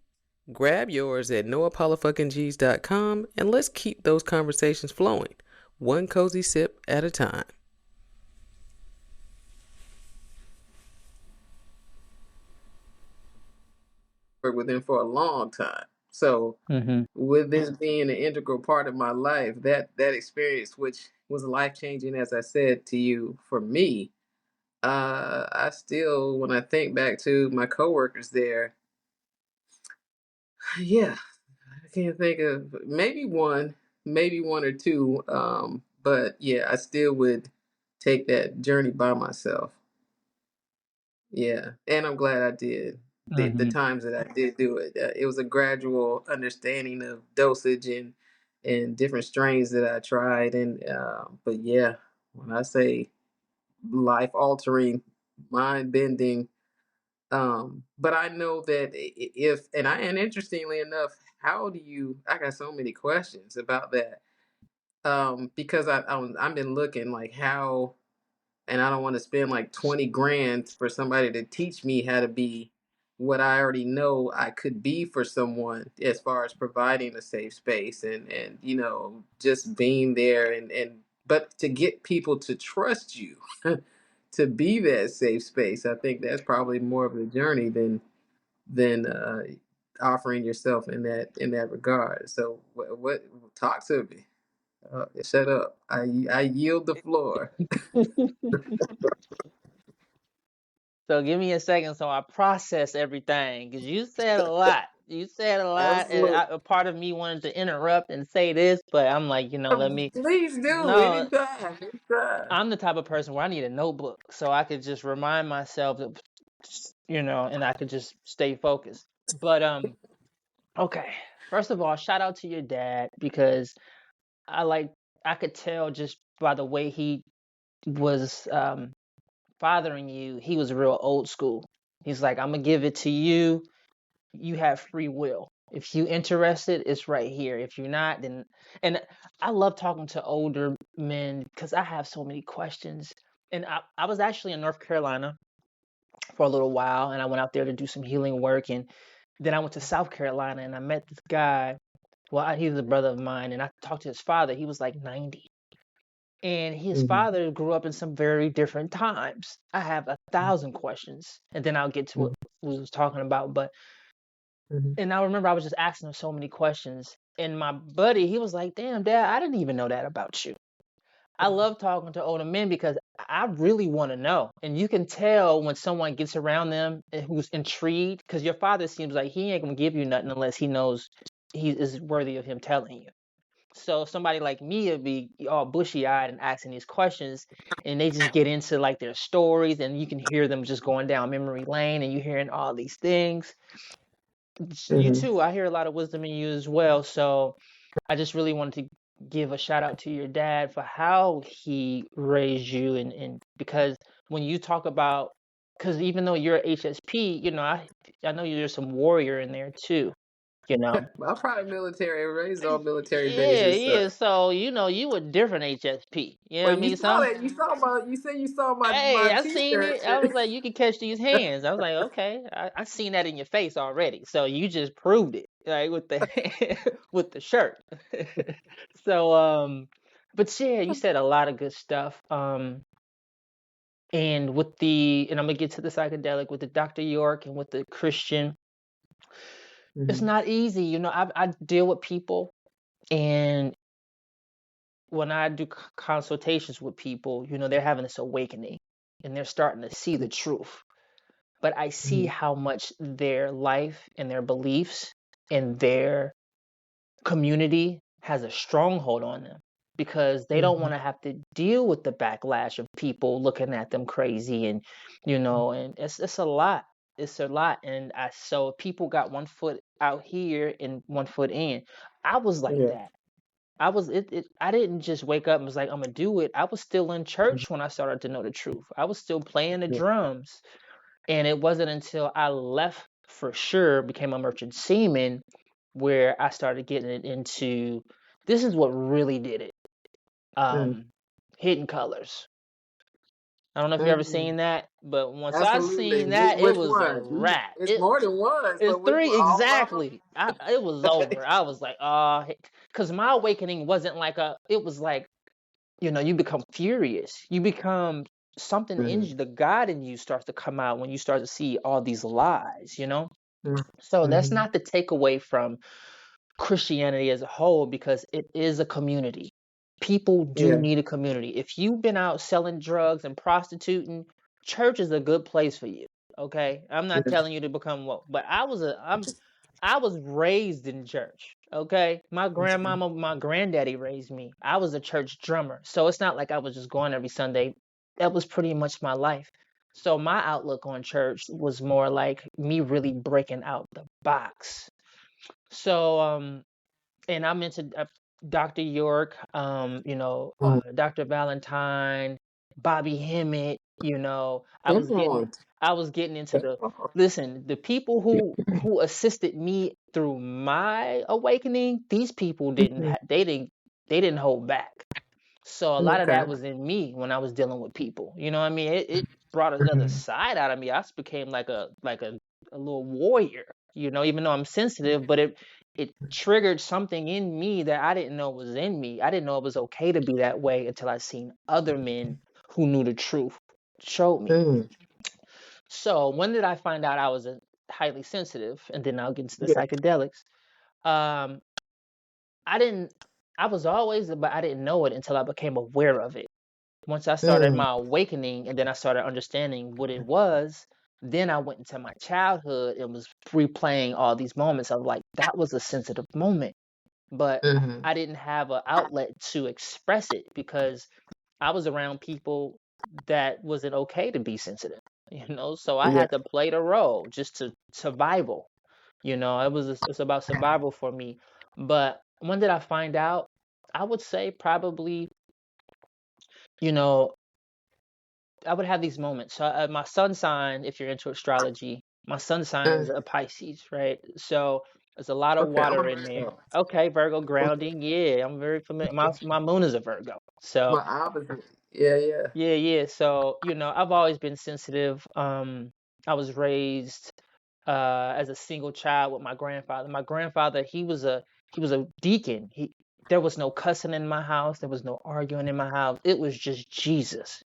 [SPEAKER 1] Grab yours at noapollofuckinggs.com and let's keep those conversations flowing, one cozy sip at a time. Worked with him for a long time. So
[SPEAKER 2] Hmm.
[SPEAKER 1] with this being an integral part of my life, that experience, which was life changing, as I said to you, for me, I still, when I think back to my coworkers there, yeah, I can't think of maybe one or two. But yeah, I still would take that journey by myself. Yeah, and I'm glad I did. The
[SPEAKER 2] Hmm.
[SPEAKER 1] times that I did do it, it was a gradual understanding of dosage and different strains that I tried, and but yeah, when I say life altering, mind bending, but I know that if and interestingly enough, how do you? I got so many questions about that, because I've been looking like how, and I don't want to spend like 20 grand for somebody to teach me how to be what I already know I could be for someone, as far as providing a safe space and just being there, and but to get people to trust you to be that safe space, I think that's probably more of a journey than offering yourself in that regard. So what talk to me. Shut up. I yield the floor.
[SPEAKER 2] So give me a second so I process everything because you said a lot. You said a lot, and
[SPEAKER 1] Absolutely.
[SPEAKER 2] a part of me wanted to interrupt and say this, but I'm like, let me.
[SPEAKER 1] Please do
[SPEAKER 2] No,
[SPEAKER 1] anytime. Anytime.
[SPEAKER 2] I'm the type of person where I need a notebook so I could just remind myself that, and I could just stay focused. But okay. First of all, shout out to your dad because I like I could tell just by the way he was fathering you, he was real old school. He's like, I'm gonna give it to you. You have free will. If you interested, it's right here. If you're not, then and I love talking to older men because I have so many questions. And I was actually in North Carolina for a little while and I went out there to do some healing work and then I went to South Carolina and I met this guy. Well, he was a brother of mine and I talked to his father. He was like 90. And his
[SPEAKER 1] Mm-hmm.
[SPEAKER 2] father grew up in some very different times. I have 1,000 questions, and then I'll get to what we was talking about. But
[SPEAKER 1] Mm-hmm.
[SPEAKER 2] and I remember I was just asking him so many questions, and my buddy, he was like, "Damn, Dad, I didn't even know that about you." I love talking to older men because I really want to know, and you can tell when someone gets around them who's intrigued, because your father seems like he ain't gonna give you nothing unless he knows he is worthy of him telling you. So somebody like me would be all bushy eyed and asking these questions, and they just get into like their stories, and you can hear them just going down memory lane, and you hearing all these things. You
[SPEAKER 1] Mm-hmm.
[SPEAKER 2] too, I hear a lot of wisdom in you as well. So I just really wanted to give a shout out to your dad for how he raised you, and because when you talk about, because even though you're HSP, I know there's some warrior in there too, you know.
[SPEAKER 1] I'm probably military, raised on military
[SPEAKER 2] Yeah,
[SPEAKER 1] bases. So.
[SPEAKER 2] yeah. So you a different HSP. You know what
[SPEAKER 1] Well,
[SPEAKER 2] I
[SPEAKER 1] you
[SPEAKER 2] mean?
[SPEAKER 1] saw
[SPEAKER 2] Some,
[SPEAKER 1] that. You saw my. You said you saw my
[SPEAKER 2] hey, I seen
[SPEAKER 1] T-shirt.
[SPEAKER 2] it. I was like, you can catch these hands. I was like, okay, I seen that in your face already. So you just proved it, like with the with the shirt. So but yeah, you said a lot of good stuff. And I'm gonna get to the psychedelic with the Dr. York and with the Christian. It's
[SPEAKER 1] Mm-hmm.
[SPEAKER 2] not easy, I deal with people, and when I do consultations with people, they're having this awakening and they're starting to see the truth. But I see how much their life and their beliefs and their community has a stronghold on them because they don't
[SPEAKER 1] Mm-hmm.
[SPEAKER 2] want to have to deal with the backlash of people looking at them crazy and it's a lot. It's a lot. And so people got one foot out here and one foot in. I was like
[SPEAKER 1] Yeah.
[SPEAKER 2] that. I didn't just wake up and was like, I'm gonna do it. I was still in church when I started to know the truth. I was still playing the
[SPEAKER 1] Yeah.
[SPEAKER 2] drums. And it wasn't until I left for sure, became a merchant seaman, where I started getting it into this is what really did it.
[SPEAKER 1] Mm-hmm.
[SPEAKER 2] Hidden colors. I don't know if you ever
[SPEAKER 1] Mm-hmm.
[SPEAKER 2] seen that, but once I
[SPEAKER 1] Absolutely.
[SPEAKER 2] seen that, it
[SPEAKER 1] Which
[SPEAKER 2] was a
[SPEAKER 1] one?
[SPEAKER 2] wrap.
[SPEAKER 1] It's more than one.
[SPEAKER 2] It's
[SPEAKER 1] So which
[SPEAKER 2] three
[SPEAKER 1] one? All of
[SPEAKER 2] exactly. It was
[SPEAKER 1] them?
[SPEAKER 2] over. I was like, because my awakening wasn't like it was like, you become furious. You become something in
[SPEAKER 1] Mm-hmm.
[SPEAKER 2] you, the God in you starts to come out when you start to see all these lies. So that's
[SPEAKER 1] Mm-hmm.
[SPEAKER 2] not the takeaway from Christianity as a whole because it is a community. People do
[SPEAKER 1] Yeah.
[SPEAKER 2] need a community. If you've been out selling drugs and prostituting, church is a good place for you. Okay? I'm not
[SPEAKER 1] Yeah.
[SPEAKER 2] telling you to become woke, but I was raised in church. Okay? My grandmama, my granddaddy raised me. I was a church drummer. So it's not like I was just going every Sunday. That was pretty much my life. So my outlook on church was more like me really breaking out the box. So and I'm into Dr. York, Dr. Valentine, Bobby Hemmett,
[SPEAKER 1] Come on.
[SPEAKER 2] I was getting into
[SPEAKER 1] Come
[SPEAKER 2] the
[SPEAKER 1] on.
[SPEAKER 2] listen, the people who assisted me through my awakening, these people they didn't hold back. So a lot of
[SPEAKER 1] Okay.
[SPEAKER 2] that was in me when I was dealing with people. You know what I mean? It brought another
[SPEAKER 1] Mm-hmm.
[SPEAKER 2] side out of me. I just became like a little warrior, even though I'm sensitive, but it triggered something in me that I didn't know was in me. I didn't know it was okay to be that way until I seen other men who knew the truth showed me.
[SPEAKER 1] Mm.
[SPEAKER 2] So when did I find out I was a highly sensitive? And then I'll get into the
[SPEAKER 1] Yeah.
[SPEAKER 2] psychedelics. Um, I didn't. I was always, but I didn't know it until I became aware of it. Once I started
[SPEAKER 1] Mm.
[SPEAKER 2] my awakening and then I started understanding what it was, Then I went into my childhood and was replaying all these moments. I was like, that was a sensitive moment, but
[SPEAKER 1] Mm-hmm.
[SPEAKER 2] I didn't have an outlet to express it because I was around people that wasn't okay to be sensitive, so I
[SPEAKER 1] Yeah.
[SPEAKER 2] had to play the role just to survival. It's about survival for me. But when did I find out? I would say probably, you know, I would have these moments. So my sun sign, if you're into astrology, my sun sign is
[SPEAKER 1] Mm.
[SPEAKER 2] a Pisces, right? So there's a lot of
[SPEAKER 1] Okay. I'm a
[SPEAKER 2] water in there.
[SPEAKER 1] Virgo.
[SPEAKER 2] Okay, Virgo grounding. Yeah, I'm very familiar. My moon is a Virgo. So
[SPEAKER 1] My opposite. Yeah, yeah.
[SPEAKER 2] yeah, yeah. So, I've always been sensitive. I was raised as a single child with my grandfather. My grandfather, he was a deacon. There was no cussing in my house, there was no arguing in my house. It was just Jesus.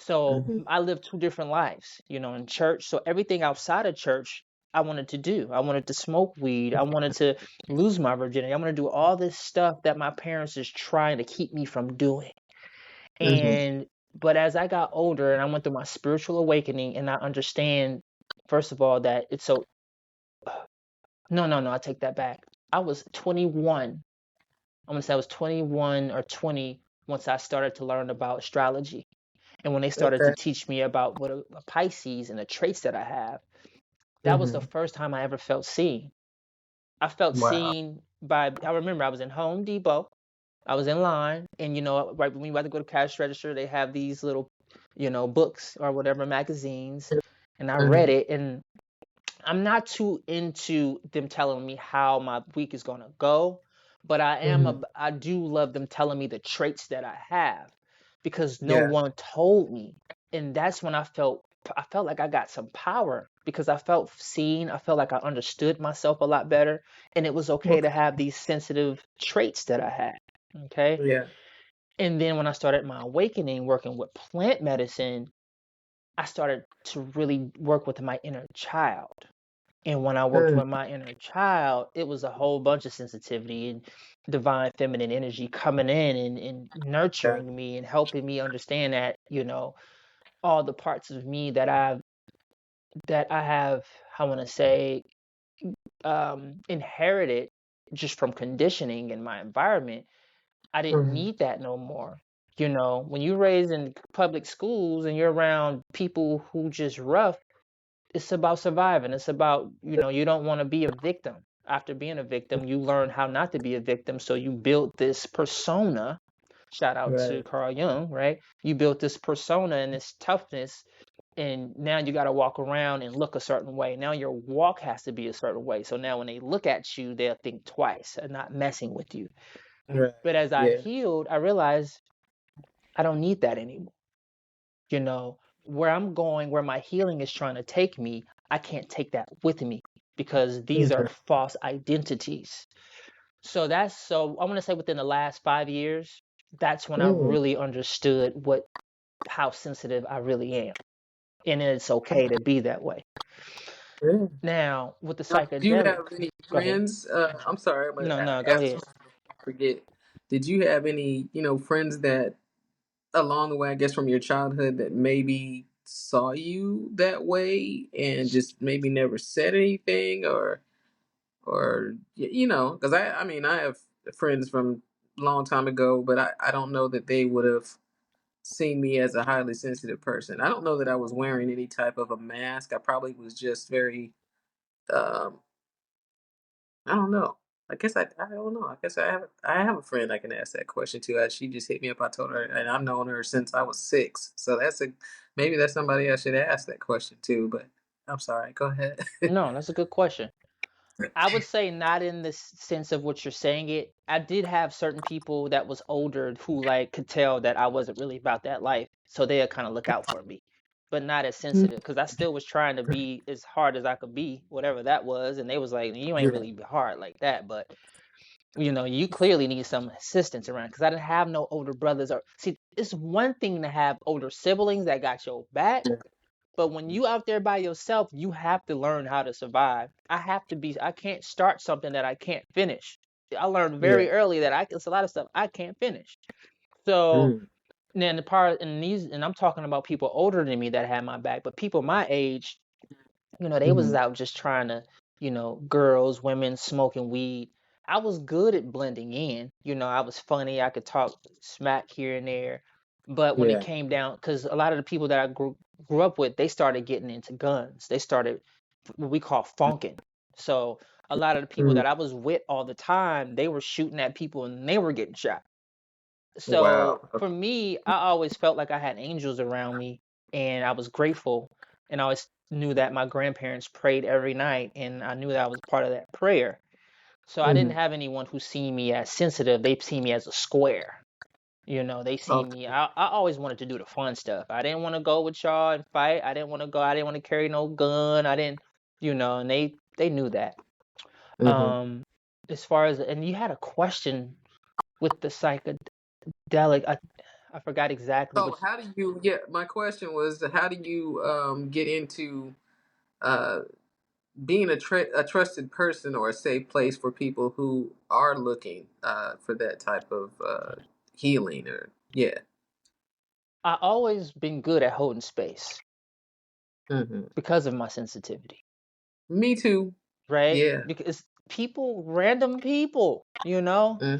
[SPEAKER 2] So
[SPEAKER 1] Mm-hmm.
[SPEAKER 2] I lived two different lives, in church. So everything outside of church I wanted to do. I wanted to smoke weed. I wanted to lose my virginity. I wanted to do all this stuff that my parents is trying to keep me from doing.
[SPEAKER 1] Mm-hmm.
[SPEAKER 2] And but as I got older and I went through my spiritual awakening and I understand, first of all, that it's so no, no, no, I take that back. I was 21. I'm gonna say I was 21 or 20 once I started to learn about astrology. And when they started to
[SPEAKER 1] Okay.
[SPEAKER 2] teach me about what a Pisces and the traits that I have, that was the
[SPEAKER 1] Mm-hmm.
[SPEAKER 2] first time I ever felt seen. I felt
[SPEAKER 1] Wow.
[SPEAKER 2] seen I remember I was in Home Depot. I was in line, and right when you about to go to cash register, they have these little, books or whatever, magazines, and I read
[SPEAKER 1] Mm-hmm.
[SPEAKER 2] it, and I'm not too into them telling me how my week is gonna go, but
[SPEAKER 1] Mm-hmm.
[SPEAKER 2] I do love them telling me the traits that I have because no
[SPEAKER 1] Yeah.
[SPEAKER 2] one told me, and that's when I felt like I got some power because I felt seen. I felt like I understood myself a lot better, and it was okay to
[SPEAKER 1] Okay.
[SPEAKER 2] have these sensitive traits that I had. Okay.
[SPEAKER 1] Yeah.
[SPEAKER 2] And then when I started my awakening working with plant medicine, I started to really work with my inner child. And when I worked
[SPEAKER 1] Mm.
[SPEAKER 2] with my inner child, it was a whole bunch of sensitivity and divine feminine energy coming in and
[SPEAKER 1] Yeah.
[SPEAKER 2] nurturing me and helping me understand that, all the parts of me that I have, I want to say, inherited just from conditioning in my environment. I didn't
[SPEAKER 1] Mm-hmm.
[SPEAKER 2] need that no more. When you're raised in public schools and you're around people who just rough, it's about surviving. It's about, you don't want to be a victim. After being a victim, you learn how not to be a victim. So you build this persona. Shout out to
[SPEAKER 1] Right.
[SPEAKER 2] Carl Jung, right? You built this persona and this toughness, and now you got to walk around and look a certain way. Now your walk has to be a certain way. So now when they look at you, they'll think twice and not messing with you.
[SPEAKER 1] Right.
[SPEAKER 2] But as I
[SPEAKER 1] Yeah.
[SPEAKER 2] healed, I realized I don't need that anymore. Where I'm going, where my healing is trying to take me, I can't take that with me because these are
[SPEAKER 1] Mm-hmm.
[SPEAKER 2] false identities. So I want to say within the last 5 years, that's when I
[SPEAKER 1] Mm.
[SPEAKER 2] really understood how sensitive I really am. And it's okay to be that way.
[SPEAKER 1] Yeah.
[SPEAKER 2] Now, with the
[SPEAKER 1] Now, do you
[SPEAKER 2] psychedelic,
[SPEAKER 1] have any
[SPEAKER 2] go ahead.
[SPEAKER 1] friends? I'm sorry, but
[SPEAKER 2] No, no, go
[SPEAKER 1] ask
[SPEAKER 2] ahead.
[SPEAKER 1] this I forget. Did you have any, friends that along the way, I guess from your childhood, that maybe saw you that way and just maybe never said anything, or because I mean, I have friends from a long time ago, but I don't know that they would have seen me as a highly sensitive person. I don't know that I was wearing any type of a mask. I probably was just very um I don't know. I don't know. I guess I have a friend I can ask that question to. She just hit me up. I told her, and I've known her since I was 6. So maybe that's somebody I should ask that question to. But I'm sorry. Go ahead.
[SPEAKER 2] No, that's a good question. I would say not in the sense of what you're saying it. I did have certain people that was older who like could tell that I wasn't really about that life, so they'd kind of look out for me, but not as
[SPEAKER 1] Mm.
[SPEAKER 2] sensitive because I still was trying to be as hard as I could be, whatever that was, and they was like, "You ain't
[SPEAKER 1] Yeah.
[SPEAKER 2] really hard like that," but you clearly need some assistance around because I didn't have no older brothers or see. It's one thing to have older siblings that got your back, but when you out there by yourself, you have to learn how to survive. I can't start something that I can't finish. I learned
[SPEAKER 1] Yeah.
[SPEAKER 2] very early that it's a lot of stuff I can't finish. So
[SPEAKER 1] Mm.
[SPEAKER 2] then the part and these, and I'm talking about people older than me that had my back, but people my age, they was
[SPEAKER 1] Mm-hmm.
[SPEAKER 2] out just trying to, girls, women smoking weed. I was good at blending in. I was funny. I could talk smack here and there. But when it
[SPEAKER 1] Yeah.
[SPEAKER 2] came down, because a lot of the people that I grew up with, they started getting into guns. They started what we call funking. So a lot of the people
[SPEAKER 1] Mm.
[SPEAKER 2] that I was with all the time, they were shooting at people and they were getting shot. So
[SPEAKER 1] Wow.
[SPEAKER 2] for me, I always felt like I had angels around me and I was grateful. And I always knew that my grandparents prayed every night and I knew that I was part of that prayer. So I didn't
[SPEAKER 1] Mm-hmm.
[SPEAKER 2] have anyone who seen me as sensitive. They see me as a square. They see me.
[SPEAKER 1] Okay.
[SPEAKER 2] I always wanted to do the fun stuff. I didn't want to go with y'all and fight. I didn't want to go. I didn't want to carry no gun. I didn't, and they knew that.
[SPEAKER 1] Mm-hmm.
[SPEAKER 2] Um, as far as, and you had a question with the psychedelic. I forgot exactly what.
[SPEAKER 1] So how do you? Yeah, my question was, how do you get into uh, being a trusted person or a safe place for people who are looking for that type of healing or yeah.
[SPEAKER 2] I always been good at holding space
[SPEAKER 1] Hmm.
[SPEAKER 2] because of my sensitivity,
[SPEAKER 1] Me too.
[SPEAKER 2] right?
[SPEAKER 1] Yeah.
[SPEAKER 2] Because people, random people,
[SPEAKER 1] Mm.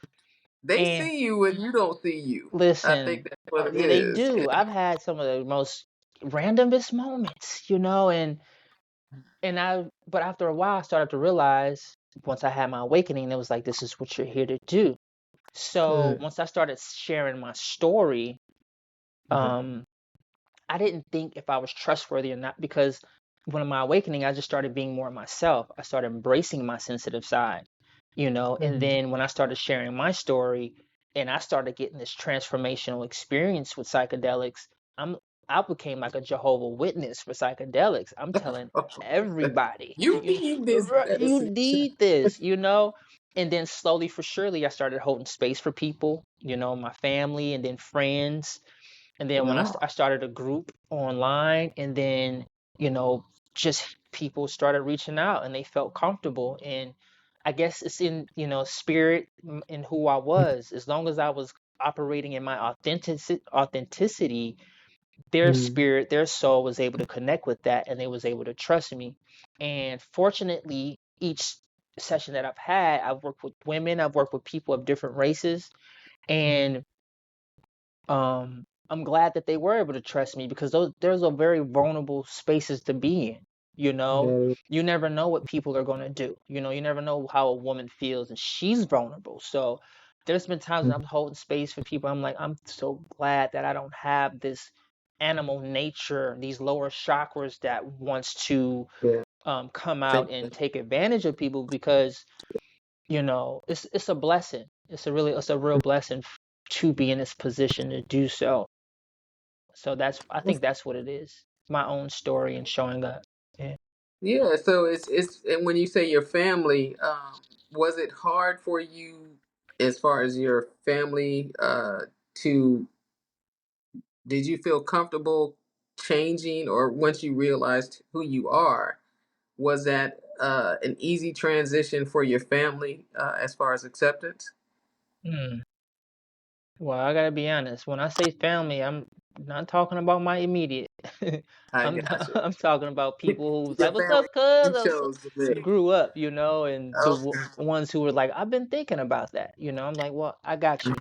[SPEAKER 1] They
[SPEAKER 2] and
[SPEAKER 1] see you and you don't see you. I think
[SPEAKER 2] listen,
[SPEAKER 1] that's what it
[SPEAKER 2] yeah, they
[SPEAKER 1] is.
[SPEAKER 2] do. I've had some of the most randomest moments, but after a while, I started to realize once I had my awakening, it was like, this is what you're here to do. So
[SPEAKER 1] Mm-hmm.
[SPEAKER 2] once I started sharing my story,
[SPEAKER 1] Mm-hmm.
[SPEAKER 2] um, I didn't think if I was trustworthy or not because when my awakening, I just started being more myself. I started embracing my sensitive side, and
[SPEAKER 1] Mm-hmm.
[SPEAKER 2] then when I started sharing my story and I started getting this transformational experience with psychedelics, I'm I became like a Jehovah Witness for psychedelics. I'm telling everybody,
[SPEAKER 1] You need this
[SPEAKER 2] you
[SPEAKER 1] medicine.
[SPEAKER 2] need this, And then slowly for surely, I started holding space for people, my family and then friends, and then when
[SPEAKER 1] Wow.
[SPEAKER 2] I started a group online, and then, you know, just people started reaching out and they felt comfortable. And I guess it's in, spirit in who I was. As long as I was operating in my authenticity, their
[SPEAKER 1] Mm-hmm.
[SPEAKER 2] spirit, their soul was able to connect with that and they was able to trust me. And fortunately, each session that I've had, I've worked with women, I've worked with people of different races, and I'm glad that they were able to trust me because there's a very vulnerable spaces to be in.
[SPEAKER 1] Yeah.
[SPEAKER 2] You never know what people are going to do. You never know how a woman feels, and she's vulnerable. So there's been times when I'm holding space for people. I'm like, I'm so glad that I don't have this animal nature, these lower chakras that wants to
[SPEAKER 1] Yeah.
[SPEAKER 2] come
[SPEAKER 1] Think
[SPEAKER 2] out and take advantage of people because it's a blessing. It's a real blessing to be in this position to do so. So I think that's what it is. My own story and showing up. Yeah.
[SPEAKER 1] yeah, so it's and when you say your family, was it hard for you as far as your family to did you feel comfortable changing or once you realized who you are, was that an easy transition for your family as far as acceptance?
[SPEAKER 2] Hmm. Well, I gotta be honest. When I say family, I'm not talking about my immediate.
[SPEAKER 1] I
[SPEAKER 2] I'm
[SPEAKER 1] got
[SPEAKER 2] I'm talking about
[SPEAKER 1] you.
[SPEAKER 2] people who's
[SPEAKER 1] Your
[SPEAKER 2] like, "What's
[SPEAKER 1] family
[SPEAKER 2] up, cuz?"
[SPEAKER 1] you chose to be.
[SPEAKER 2] Grew up, and the
[SPEAKER 1] Okay.
[SPEAKER 2] ones who were like, "I've been thinking about that." I'm like, "Well, I got you."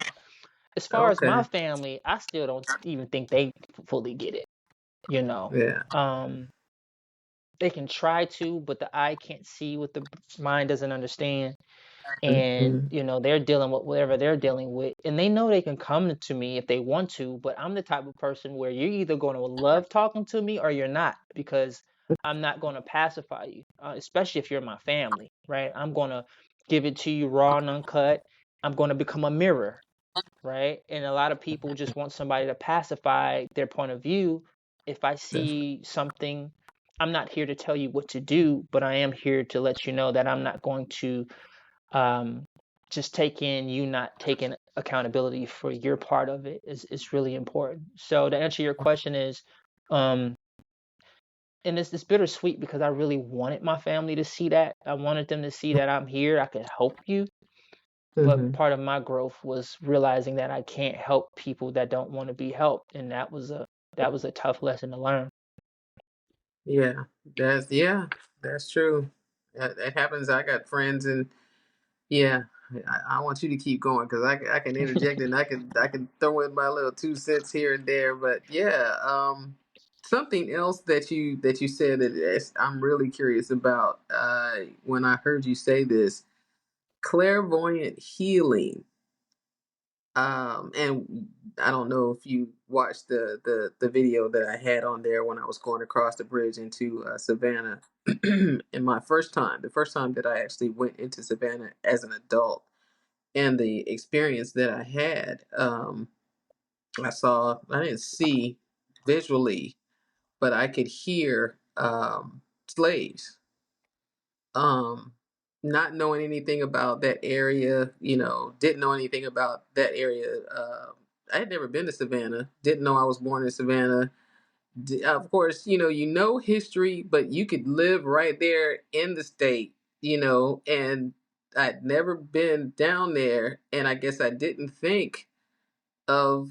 [SPEAKER 2] As far as my
[SPEAKER 1] Okay.
[SPEAKER 2] family, I still don't even think they fully get it. You know,
[SPEAKER 1] Yeah.
[SPEAKER 2] um, they can try to, but the eye can't see what the mind doesn't understand. And
[SPEAKER 1] Mm-hmm.
[SPEAKER 2] they're dealing with whatever they're dealing with, and they know they can come to me if they want to, but I'm the type of person where you're either going to love talking to me or you're not, because I'm not going to pacify you, especially if you're my family, right? I'm going to give it to you raw and uncut. I'm going to become a mirror, right? And a lot of people just want somebody to pacify their point of view. If I see something, I'm not here to tell you what to do, but I am here to let you know that I'm not going to um, just take in you not taking accountability for your part of it is really important. So to answer your question is, um, and it's bittersweet because I really wanted my family to see that. I wanted them to see that I'm here. I could help you. But
[SPEAKER 1] Hmm.
[SPEAKER 2] part of my growth was realizing that I can't help people that don't want to be helped, and that was a tough lesson to learn.
[SPEAKER 1] Yeah, that's true. That happens. I got friends, and yeah, I want you to keep going because I can interject and I can throw in my little 2 cents here and there. But yeah, something else that you said I'm really curious about. When I heard you say this, clairvoyant healing. And I don't know if you watched the video that I had on there when I was going across the bridge into Savannah. And the first time that I actually went into Savannah as an adult, and the experience that I had, I didn't see visually, but I could hear slaves. Um, Not knowing anything about that area, didn't know anything about that area. I had never been to Savannah. Didn't know I was born in Savannah. Of course, you know history, but you could live right there in the state, and I'd never been down there, and I guess I didn't think of,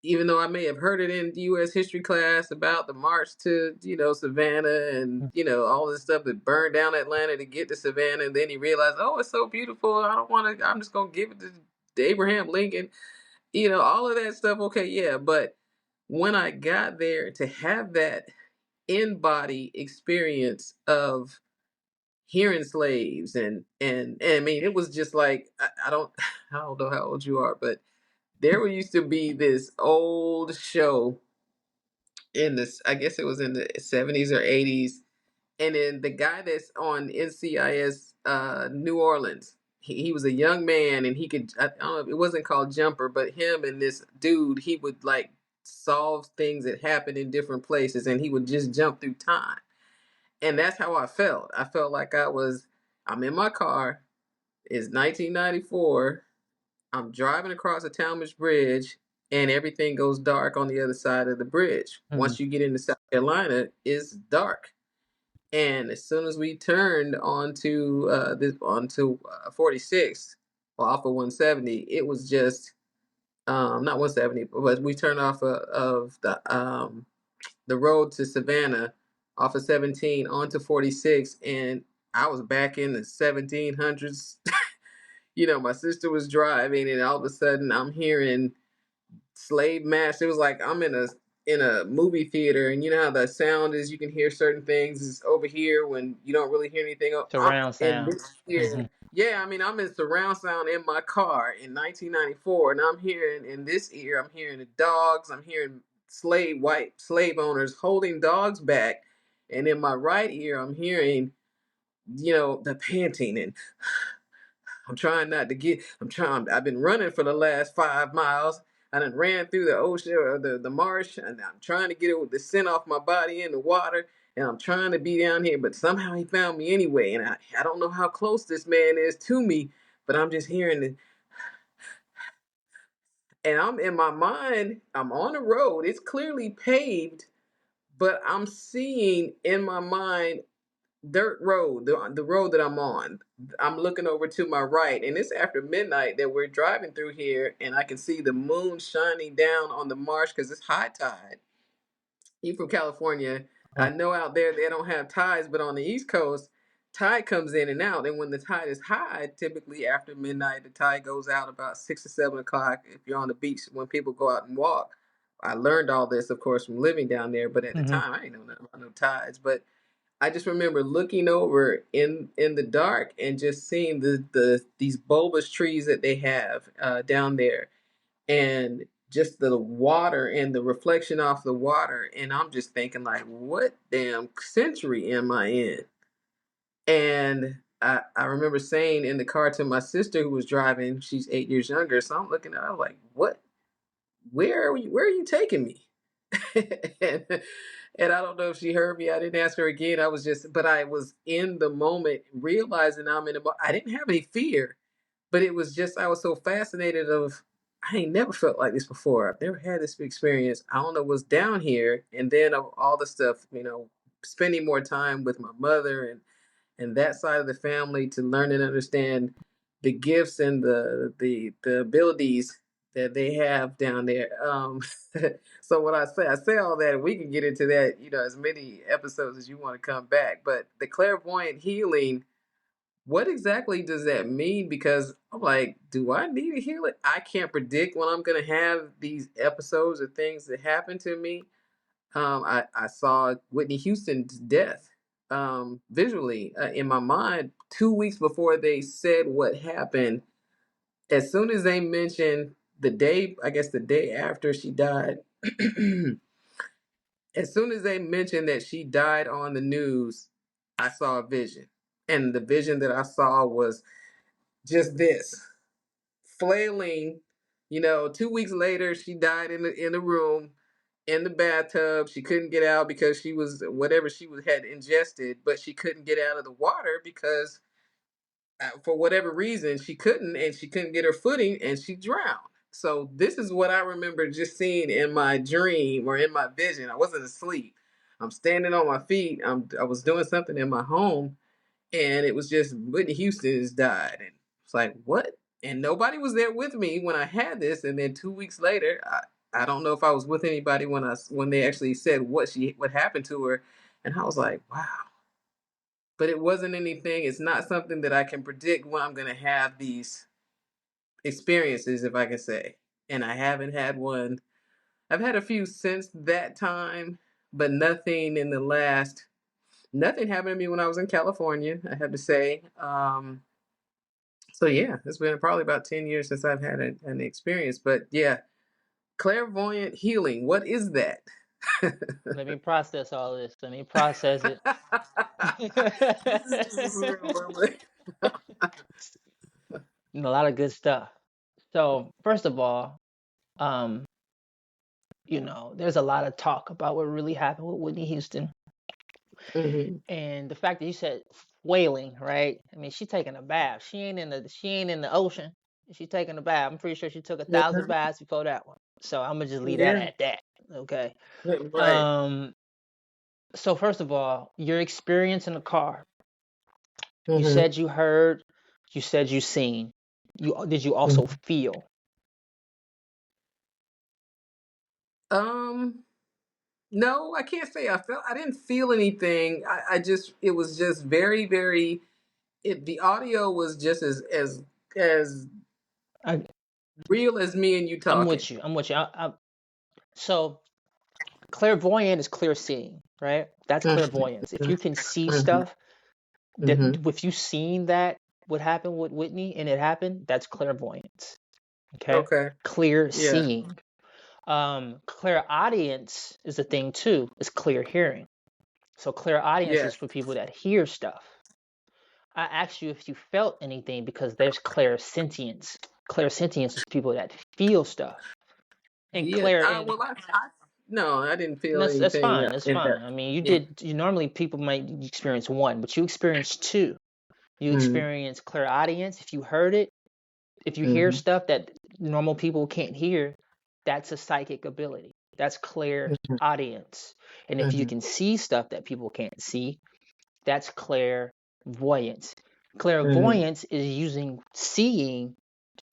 [SPEAKER 1] even though I may have heard it in U.S. history class about the march to, Savannah, and, all this stuff that burned down Atlanta to get to Savannah. And then he realized, oh, it's so beautiful. I don't want to, I'm just going to give it to Abraham Lincoln, all of that stuff. Okay. Yeah. But when I got there to have that in body experience of hearing slaves, and I mean, it was just like, I don't know how old you are, but there used to be this old show in this, I guess it was in the 70s or 80s. And then the guy that's on NCIS New Orleans, he was a young man, and he could, I don't know, it wasn't called Jumper, but him and this dude, he would like solve things that happened in different places, and he would just jump through time. And that's how I felt. I felt like I'm in my car. It's 1994. I'm driving across the Talmadge Bridge, and everything goes dark on the other side of the bridge.
[SPEAKER 2] Mhm.
[SPEAKER 1] Once you get into South Carolina, it's dark. And as soon as we turned onto 46, well, off of 170, it was just not 170, but we turned off of the road to Savannah off of 17 onto 46, and I was back in the 1700s. My sister was driving, and all of a sudden I'm hearing slave mass. It was like I'm in a movie theater, and you know how the sound is. You can hear certain things is over here when you don't really hear anything. I'm
[SPEAKER 2] Surround
[SPEAKER 1] in
[SPEAKER 2] sound.
[SPEAKER 1] this ear. Yeah, I mean, I'm in surround sound in my car in 1994, and I'm hearing in this ear. I'm hearing the dogs. I'm hearing white slave owners holding dogs back, and in my right ear, I'm hearing the panting, and I'm trying not to get. I've been running for the last 5 miles. I done ran through the ocean or the marsh, and I'm trying to get it with the scent off my body in the water. And I'm trying to be down here, but somehow he found me anyway. And I don't know how close this man is to me, but I'm just hearing it. And I'm in my mind, I'm on the road. It's clearly paved, but I'm seeing in my mind dirt road, the road that I'm on. I'm looking over to my right, and it's after midnight that we're driving through here, and I can see the moon shining down on the marsh because it's high tide. You from California? I know out there they don't have tides, but on the East Coast, tide comes in and out. And when the tide is high, typically after midnight, the tide goes out about 6 or 7 o'clock. If you're on the beach, when people go out and walk, I learned all this, of course, from living down there. But at the
[SPEAKER 2] Mhm.
[SPEAKER 1] time, I didn't know nothing about no tides. But I just remember looking over in the dark and just seeing these bulbous trees that they have down there, and just the water and the reflection off the water, and I'm just thinking like, what damn century am I in? And I remember saying in the car to my sister who was driving, she's 8 years younger, so I'm looking at her like, what? Where are you taking me? and, and I don't know if she heard me. I didn't ask her again. But I was in the moment realizing I didn't have any fear, but it was just, I was so fascinated I ain't never felt like this before. I've never had this experience. I don't know what's down here. And then of all the stuff, spending more time with my mother and that side of the family to learn and understand the gifts and the abilities that they have down there. So what I say all that, we can get into that, as many episodes as you want to come back. But the clairvoyant healing, what exactly does that mean? Because I'm like, do I need a healing? I can't predict when I'm gonna have these episodes or things that happen to me. I saw Whitney Houston's death visually in my mind 2 weeks before they said what happened. As soon as they mentioned the day, I guess the day after she died, as soon as they mentioned that she died on the news, I saw a vision. And the vision that I saw was just this flailing. 2 weeks later, she died in the room, in the bathtub. She couldn't get out because she was whatever had ingested, but she couldn't get out of the water because for whatever reason she couldn't, and she couldn't get her footing, and she drowned. So this is what I remember just seeing in my dream or in my vision. I wasn't asleep. I'm standing on my feet. I was doing something in my home, and it was just Whitney Houston has died, and it's like what? And nobody was there with me when I had this. And then 2 weeks later, I don't know if I was with anybody when they actually said what happened to her, and I was like, wow. But it wasn't anything. It's not something that I can predict when I'm gonna have these experiences, if I can say. And I haven't had one. I've had a few since that time, but nothing in the last. Nothing happened to me when I was in California, I have to say. So yeah, it's been probably about 10 years since I've had an experience. But yeah, clairvoyant healing. What is that?
[SPEAKER 2] Let me process all this. Let me process it.
[SPEAKER 1] This is just
[SPEAKER 2] And a lot of good stuff. So, first of all, um, there's a lot of talk about what really happened with Whitney Houston.
[SPEAKER 1] hmm
[SPEAKER 2] And the fact that you said whaling, right? I mean, she's taking a bath. She ain't in the ocean. She's taking a bath. I'm pretty sure she took 1,000 baths before that one. So I'm gonna just leave that
[SPEAKER 1] Yeah,
[SPEAKER 2] at that. Okay.
[SPEAKER 1] right.
[SPEAKER 2] Um, so first of all, your experience in the car. You
[SPEAKER 1] hmm
[SPEAKER 2] said you heard, you said you seen. Did you also
[SPEAKER 1] hmm
[SPEAKER 2] feel?
[SPEAKER 1] Um, no, I can't say I didn't feel anything. I just, it was just very, very, the audio was just as
[SPEAKER 2] I,
[SPEAKER 1] real as me and you
[SPEAKER 2] I'm
[SPEAKER 1] talking.
[SPEAKER 2] with you. I'm with you. So clairvoyant is clear seeing, right? That's clairvoyance. If you can see
[SPEAKER 1] hmm
[SPEAKER 2] stuff, that
[SPEAKER 1] hmm
[SPEAKER 2] if you seen that what happened with Whitney and it happened, that's clairvoyance. Okay,
[SPEAKER 1] Okay.
[SPEAKER 2] clear
[SPEAKER 1] Yeah.
[SPEAKER 2] seeing. Clear audience is a thing too. It's clear hearing. So clear audience
[SPEAKER 1] Yeah.
[SPEAKER 2] is for people that hear stuff. I asked you if you felt anything because there's clear sentience. Clear sentience is people that feel stuff. And
[SPEAKER 1] Yeah.
[SPEAKER 2] clear and
[SPEAKER 1] Well, no, I didn't feel
[SPEAKER 2] that's
[SPEAKER 1] anything
[SPEAKER 2] fine. That's
[SPEAKER 1] in that.
[SPEAKER 2] fine. I mean,
[SPEAKER 1] Yeah.
[SPEAKER 2] you normally people might experience one, but you experienced two. You
[SPEAKER 1] hmm
[SPEAKER 2] experience clear audience if you heard it. If you hear
[SPEAKER 1] hmm
[SPEAKER 2] stuff that normal people can't hear, that's a psychic ability. That's clear audience. And if you
[SPEAKER 1] hmm
[SPEAKER 2] can see stuff that people can't see, that's clairvoyance.
[SPEAKER 1] hmm
[SPEAKER 2] Clairvoyance is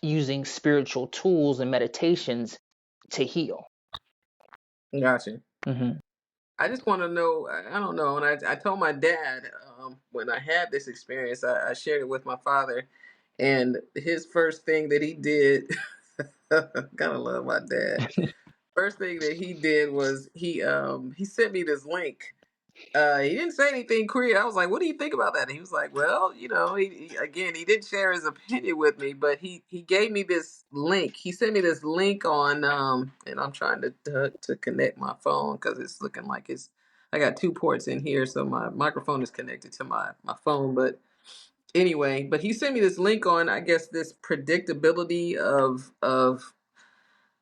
[SPEAKER 2] using spiritual tools and meditations to heal.
[SPEAKER 1] Gotcha.
[SPEAKER 2] Hmm.
[SPEAKER 1] I just want to know. I don't know. And I told my dad when I had this experience, I shared it with my father, and his first thing that he did, gotta love my dad. First thing that he did was he sent me this link. He didn't say anything queer. I was like, "What do you think about that?" And he was like, "Well, he didn't share his opinion with me, but he gave me this link. He sent me this link on and I'm trying to connect my phone because it's looking like I got two ports in here, so my microphone is connected to my phone. But anyway, but he sent me this link on, I guess, this predictability of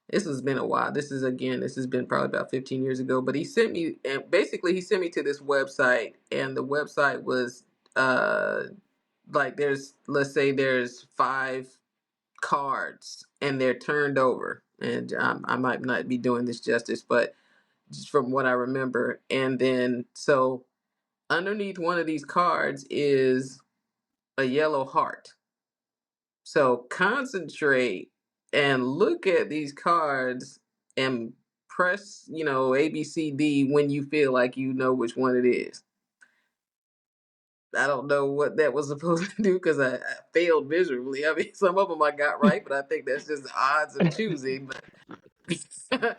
[SPEAKER 1] this has been a while. This has been probably about 15 years ago. But he sent me, and basically he sent me to this website, and the website was uh like let's say there's 5 cards, and they're turned over, and I might not be doing this justice, but just from what I remember, and then so underneath one of these cards is a yellow heart, So concentrate and look at these cards and press, A, B, C, D when you feel like you know which one it is. I don't know what that was supposed to do because I failed miserably. I mean, some of them I got right, but I think that's just the odds of choosing. But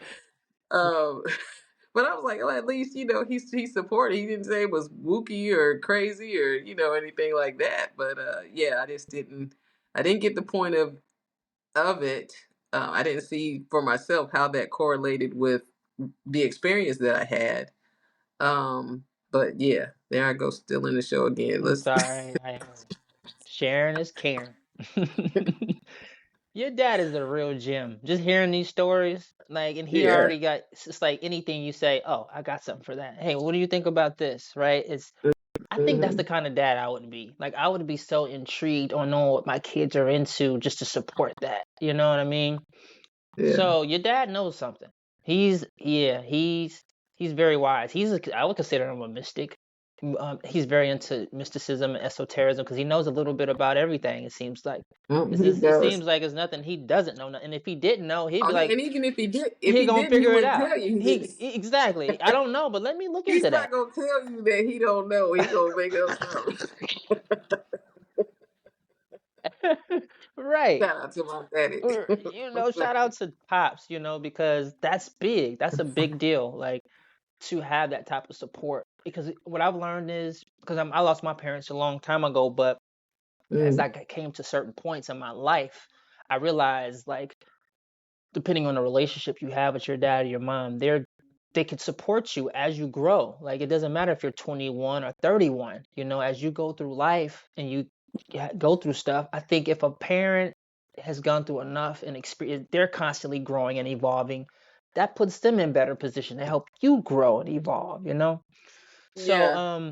[SPEAKER 1] um, but I was like, oh, at least he's supported. He didn't say it was wooky or crazy or anything like that. But yeah, I didn't get the point of it. I didn't see for myself how that correlated with the experience that I had. But yeah, there I go, still in the show again.
[SPEAKER 2] I'm
[SPEAKER 1] Let's.
[SPEAKER 2] sorry. Sharing is caring. Your dad is a real gem. Just hearing these stories, like, and he
[SPEAKER 1] Yeah.
[SPEAKER 2] already got. It's like anything you say. Oh, I got something for that. Hey, what do you think about this? Right? I think that's the
[SPEAKER 1] Mhm.
[SPEAKER 2] kind of dad I would be. Like, I would be so intrigued on knowing what my kids are into just to support that. You know what I mean?
[SPEAKER 1] Yeah.
[SPEAKER 2] So your dad knows something. He's very wise. I would consider him a mystic. He's very into mysticism and esotericism because he knows a little bit about everything. It seems like
[SPEAKER 1] He
[SPEAKER 2] it
[SPEAKER 1] does.
[SPEAKER 2] seems like it's nothing he doesn't know. And if he didn't know, he'd
[SPEAKER 1] Oh
[SPEAKER 2] be
[SPEAKER 1] yeah,
[SPEAKER 2] like,
[SPEAKER 1] and even if
[SPEAKER 2] he
[SPEAKER 1] he
[SPEAKER 2] gonna
[SPEAKER 1] didn't, he
[SPEAKER 2] figure it
[SPEAKER 1] wouldn't
[SPEAKER 2] out.
[SPEAKER 1] tell you he didn't.
[SPEAKER 2] Exactly. I don't know, but let me look
[SPEAKER 1] He's
[SPEAKER 2] into
[SPEAKER 1] not
[SPEAKER 2] that.
[SPEAKER 1] gonna tell you that he don't know. He gonna make up something.
[SPEAKER 2] Right.
[SPEAKER 1] Shout out to my daddy.
[SPEAKER 2] Or shout out to pops. Because that's big. That's a big deal. Like, to have that type of support, because what I've learned is, because I lost my parents a long time ago, but as
[SPEAKER 1] Mm,
[SPEAKER 2] I came to certain points in my life, I realized, like, depending on the relationship you have with your dad or your mom, they can support you as you grow. Like, it doesn't matter if you're 21 or 31. As you go through life and you go through stuff, I think if a parent has gone through enough and experience, they're constantly growing and evolving. That puts them in better position to help you grow and evolve. So,
[SPEAKER 1] yeah,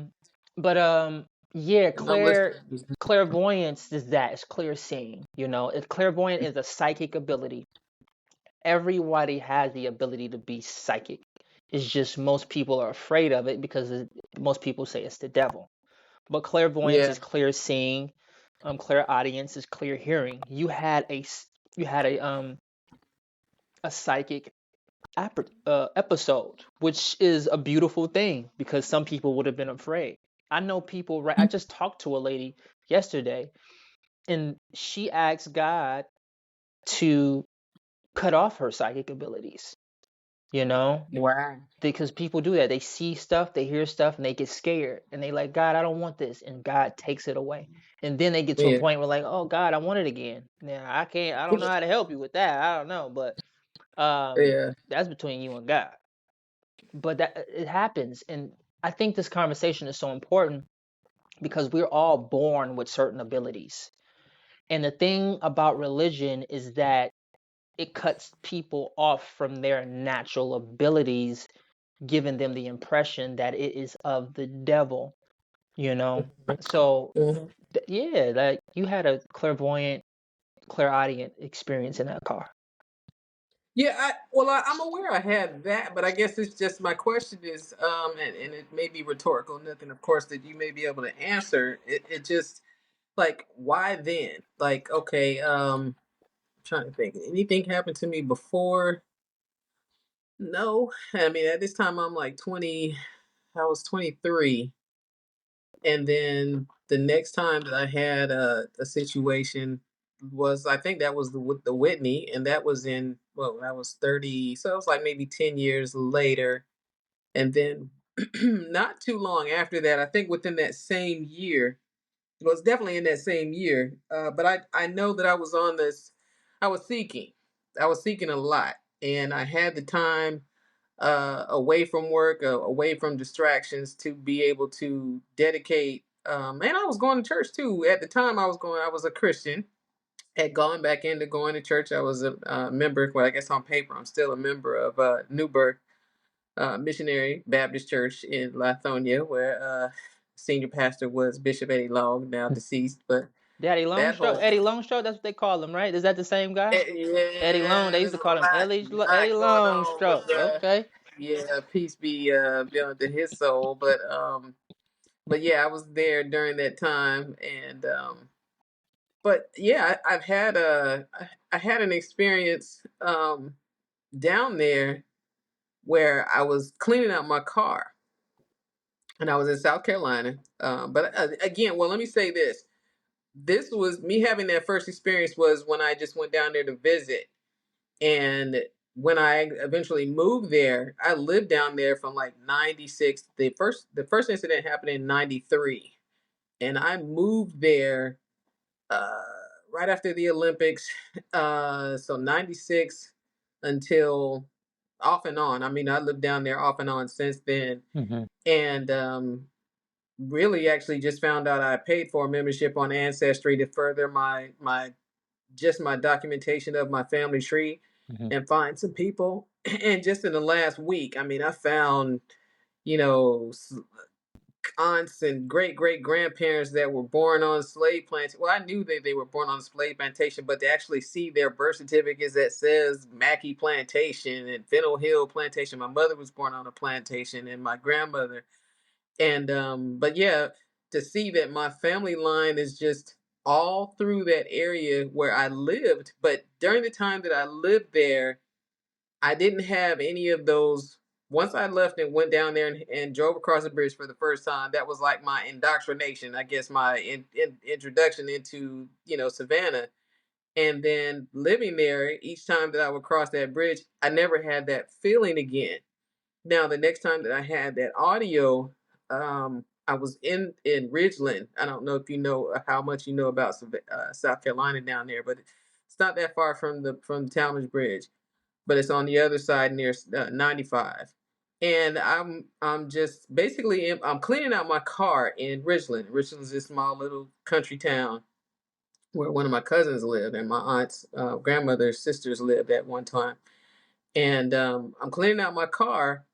[SPEAKER 2] but yeah,
[SPEAKER 1] and I'm listening.
[SPEAKER 2] clairvoyance is that. It's clear seeing. If clairvoyant is a psychic ability, everybody has the ability to be psychic. It's just most people are afraid of it because most people say it's the devil. But clairvoyance
[SPEAKER 1] Yeah,
[SPEAKER 2] is clear seeing. Clairaudience is clear hearing. You had a psychic episode, which is a beautiful thing because some people would have been afraid. I know people, right? I just talked to a lady yesterday, and she asked God to cut off her psychic abilities, you know?
[SPEAKER 1] wow.
[SPEAKER 2] Because people do that. They see stuff, they hear stuff, and they get scared. And they like, God, I don't want this. And God takes it away. And then they get to a
[SPEAKER 1] Yeah,
[SPEAKER 2] point where, like, oh, God, I want it again. Now, I don't know how to help you with that. I don't know. But
[SPEAKER 1] yeah,
[SPEAKER 2] that's between you and God. But that it happens. And I think this conversation is so important because we're all born with certain abilities. And the thing about religion is that it cuts people off from their natural abilities, giving them the impression that it is of the devil, you know? So,
[SPEAKER 1] mhm.
[SPEAKER 2] yeah, like, you had a clairaudient experience in that car.
[SPEAKER 1] Yeah. I'm aware I had that, but I guess it's just my question is, and it may be rhetorical, nothing, of course, that you may be able to answer. It just like why then? Like, okay, trying to think. Anything happened to me before? No. I mean, at this time I'm like 20. I was 23, and then the next time that I had a situation was, I think that was with the Whitney, and that was in, well, I was 30, so it was like maybe 10 years later. And then not too long after that, I think within that same year, it was definitely in that same year. But I know that I was seeking. I was seeking a lot. And I had the time away from work, away from distractions to be able to dedicate. And I was going to church too. At the time I was a Christian. Had gone back into going to church. I was a member, well, I guess on paper, I'm still a member of New Birth Missionary Baptist Church in Lithonia, where senior pastor was Bishop Eddie Long, now deceased. But
[SPEAKER 2] Daddy
[SPEAKER 1] that
[SPEAKER 2] Longstroke,
[SPEAKER 1] whole
[SPEAKER 2] Eddie Longstroke, that's what they call him, right? Is that the same guy? Eddie Long,
[SPEAKER 1] yeah,
[SPEAKER 2] they used
[SPEAKER 1] there's
[SPEAKER 2] to
[SPEAKER 1] a
[SPEAKER 2] call him Eddie
[SPEAKER 1] lot going on with
[SPEAKER 2] Longstroke. Okay.
[SPEAKER 1] yeah, peace be unto his soul. But yeah, I was there during that time, and but yeah, I had an experience down there where I was cleaning out my car, and I was in South Carolina. But again, well, let me say this: this was me having that first experience was when I just went down there to visit, and when I eventually moved there, I lived down there from like '96. The first incident happened in '93, and I moved there uh, right after the Olympics. So '96 until off and on. I mean, I lived down there off and on since then,
[SPEAKER 2] Mhm.
[SPEAKER 1] and really actually just found out I paid for a membership on Ancestry to further my documentation of my family tree
[SPEAKER 2] Mhm.
[SPEAKER 1] and find some people. And just in the last week, I mean, I found, you know, aunts and great great grandparents that were born on slave plantation. Well, I knew that they were born on a slave plantation, but to actually see their birth certificates that says Mackey Plantation and Fennel Hill Plantation. My mother was born on a plantation, and my grandmother. And but yeah, to see that my family line is just all through that area where I lived. But during the time that I lived there, I didn't have any of those. Once I left and went down there and drove across the bridge for the first time, that was like my indoctrination, I guess, my introduction into, Savannah. And then living there, each time that I would cross that bridge, I never had that feeling again. Now, the next time that I had that audio, I was in Ridgeland. I don't know if you know how much you know about South Carolina down there, but it's not that far from the Talmadge Bridge, but it's on the other side near 95. And I'm just basically I'm cleaning out my car in Ridgeland. Ridgeland is this small little country town where one of my cousins lived and my aunt's grandmother's sisters lived at one time. And I'm cleaning out my car,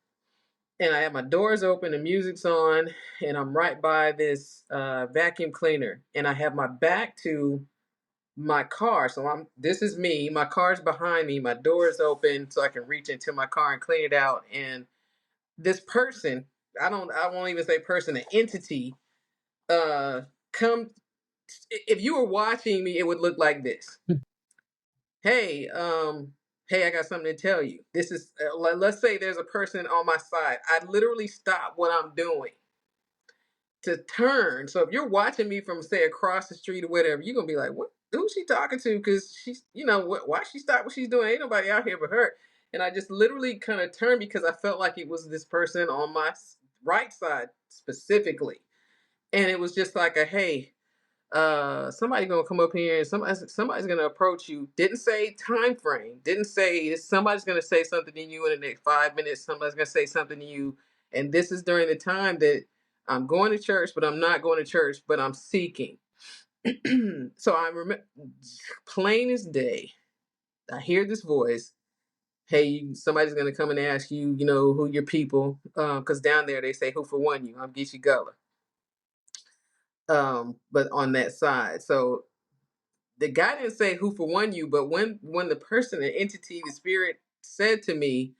[SPEAKER 1] and I have my doors open, the music's on, and I'm right by this vacuum cleaner, and I have my back to my car. So this is me. My car's behind me. My door is open, so I can reach into my car and clean it out. And this person, I won't even say person, an entity, uh, come. If you were watching me, it would look like this. Hey, hey, I got something to tell you. This is, let's say there's a person on my side. I literally stop what I'm doing to turn. So if you're watching me from say across the street or whatever, you're gonna be like, "What? Who's she talking to?" Because she's, why she stop what she's doing? Ain't nobody out here but her. And I just literally kind of turned because I felt like it was this person on my right side specifically, and it was just like a hey. Somebody gonna come up here and somebody's gonna approach you. Didn't say time frame. Didn't say somebody's gonna say something to you in the next 5 minutes. Somebody's gonna say something to you, and this is during the time that I'm going to church, but I'm not going to church, but I'm seeking. So I remember, plain as day, I hear this voice. Hey, somebody's gonna come and ask you, who your people, because down there they say, "Who for one you?" I'm Geechee Gullah. But on that side, so the guy didn't say who for one you, but when the person, the entity, the spirit said to me,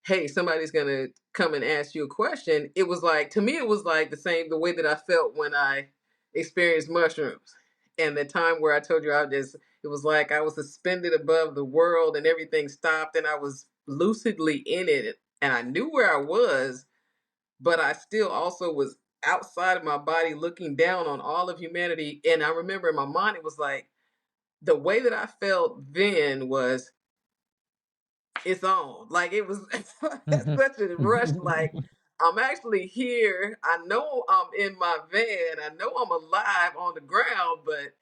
[SPEAKER 1] "Hey, somebody's gonna come and ask you a question," it was like, to me, it was like the way that I felt when I experienced mushrooms, and the time where I told you it was like I was suspended above the world and everything stopped, and I was lucidly in it, and I knew where I was, but I still also was outside of my body looking down on all of humanity. And I remember in my mind, it was like, the way that I felt then was it's on. Like it was
[SPEAKER 2] Mhm.
[SPEAKER 1] such a rush. Like I'm actually here. I know I'm in my van. I know I'm alive on the ground, but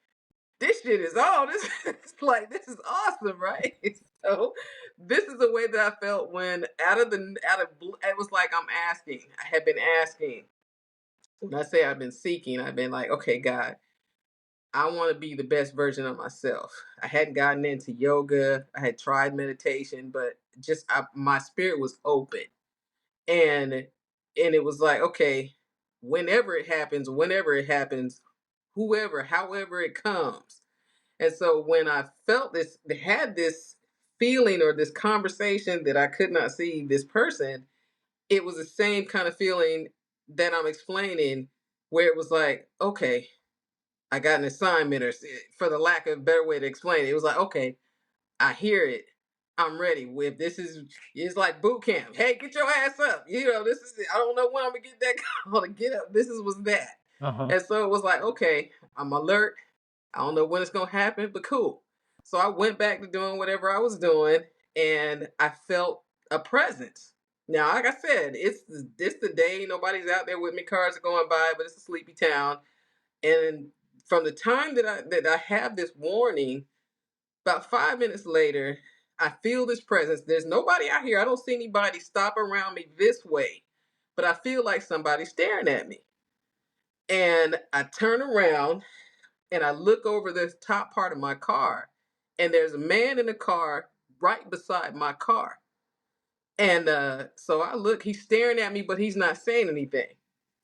[SPEAKER 1] this shit is on. This is awesome, right? So this is the way that I felt when it was like I'm asking. I had been asking. When I say I've been seeking, I've been like, okay, God, I want to be the best version of myself. I hadn't gotten into yoga. I had tried meditation, but my spirit was open, and it was like, okay, whenever it happens, whoever, however it comes. And so when I felt this, had this feeling or this conversation that I could not see this person, it was the same kind of feeling that I'm explaining, where it was like, okay, I got an assignment, or for the lack of a better way to explain it, it was like, okay, I hear it. I'm ready. If this is, it's like boot camp. Hey, get your ass up. You know, this is it. I don't know when I'm gonna get that call to get up. This was that.
[SPEAKER 2] Uh-huh.
[SPEAKER 1] And so it was like, okay, I'm alert. I don't know when it's gonna happen, but cool. So I went back to doing whatever I was doing, and I felt a presence. Now, like I said, it's the day. Nobody's out there with me. Cars are going by, but it's a sleepy town. And from the time that I have this warning, about 5 minutes later, I feel this presence. There's nobody out here. I don't see anybody stop around me this way, but I feel like somebody's staring at me. And I turn around and I look over the top part of my car, and there's a man in the car right beside my car. And so I look, he's staring at me, but he's not saying anything.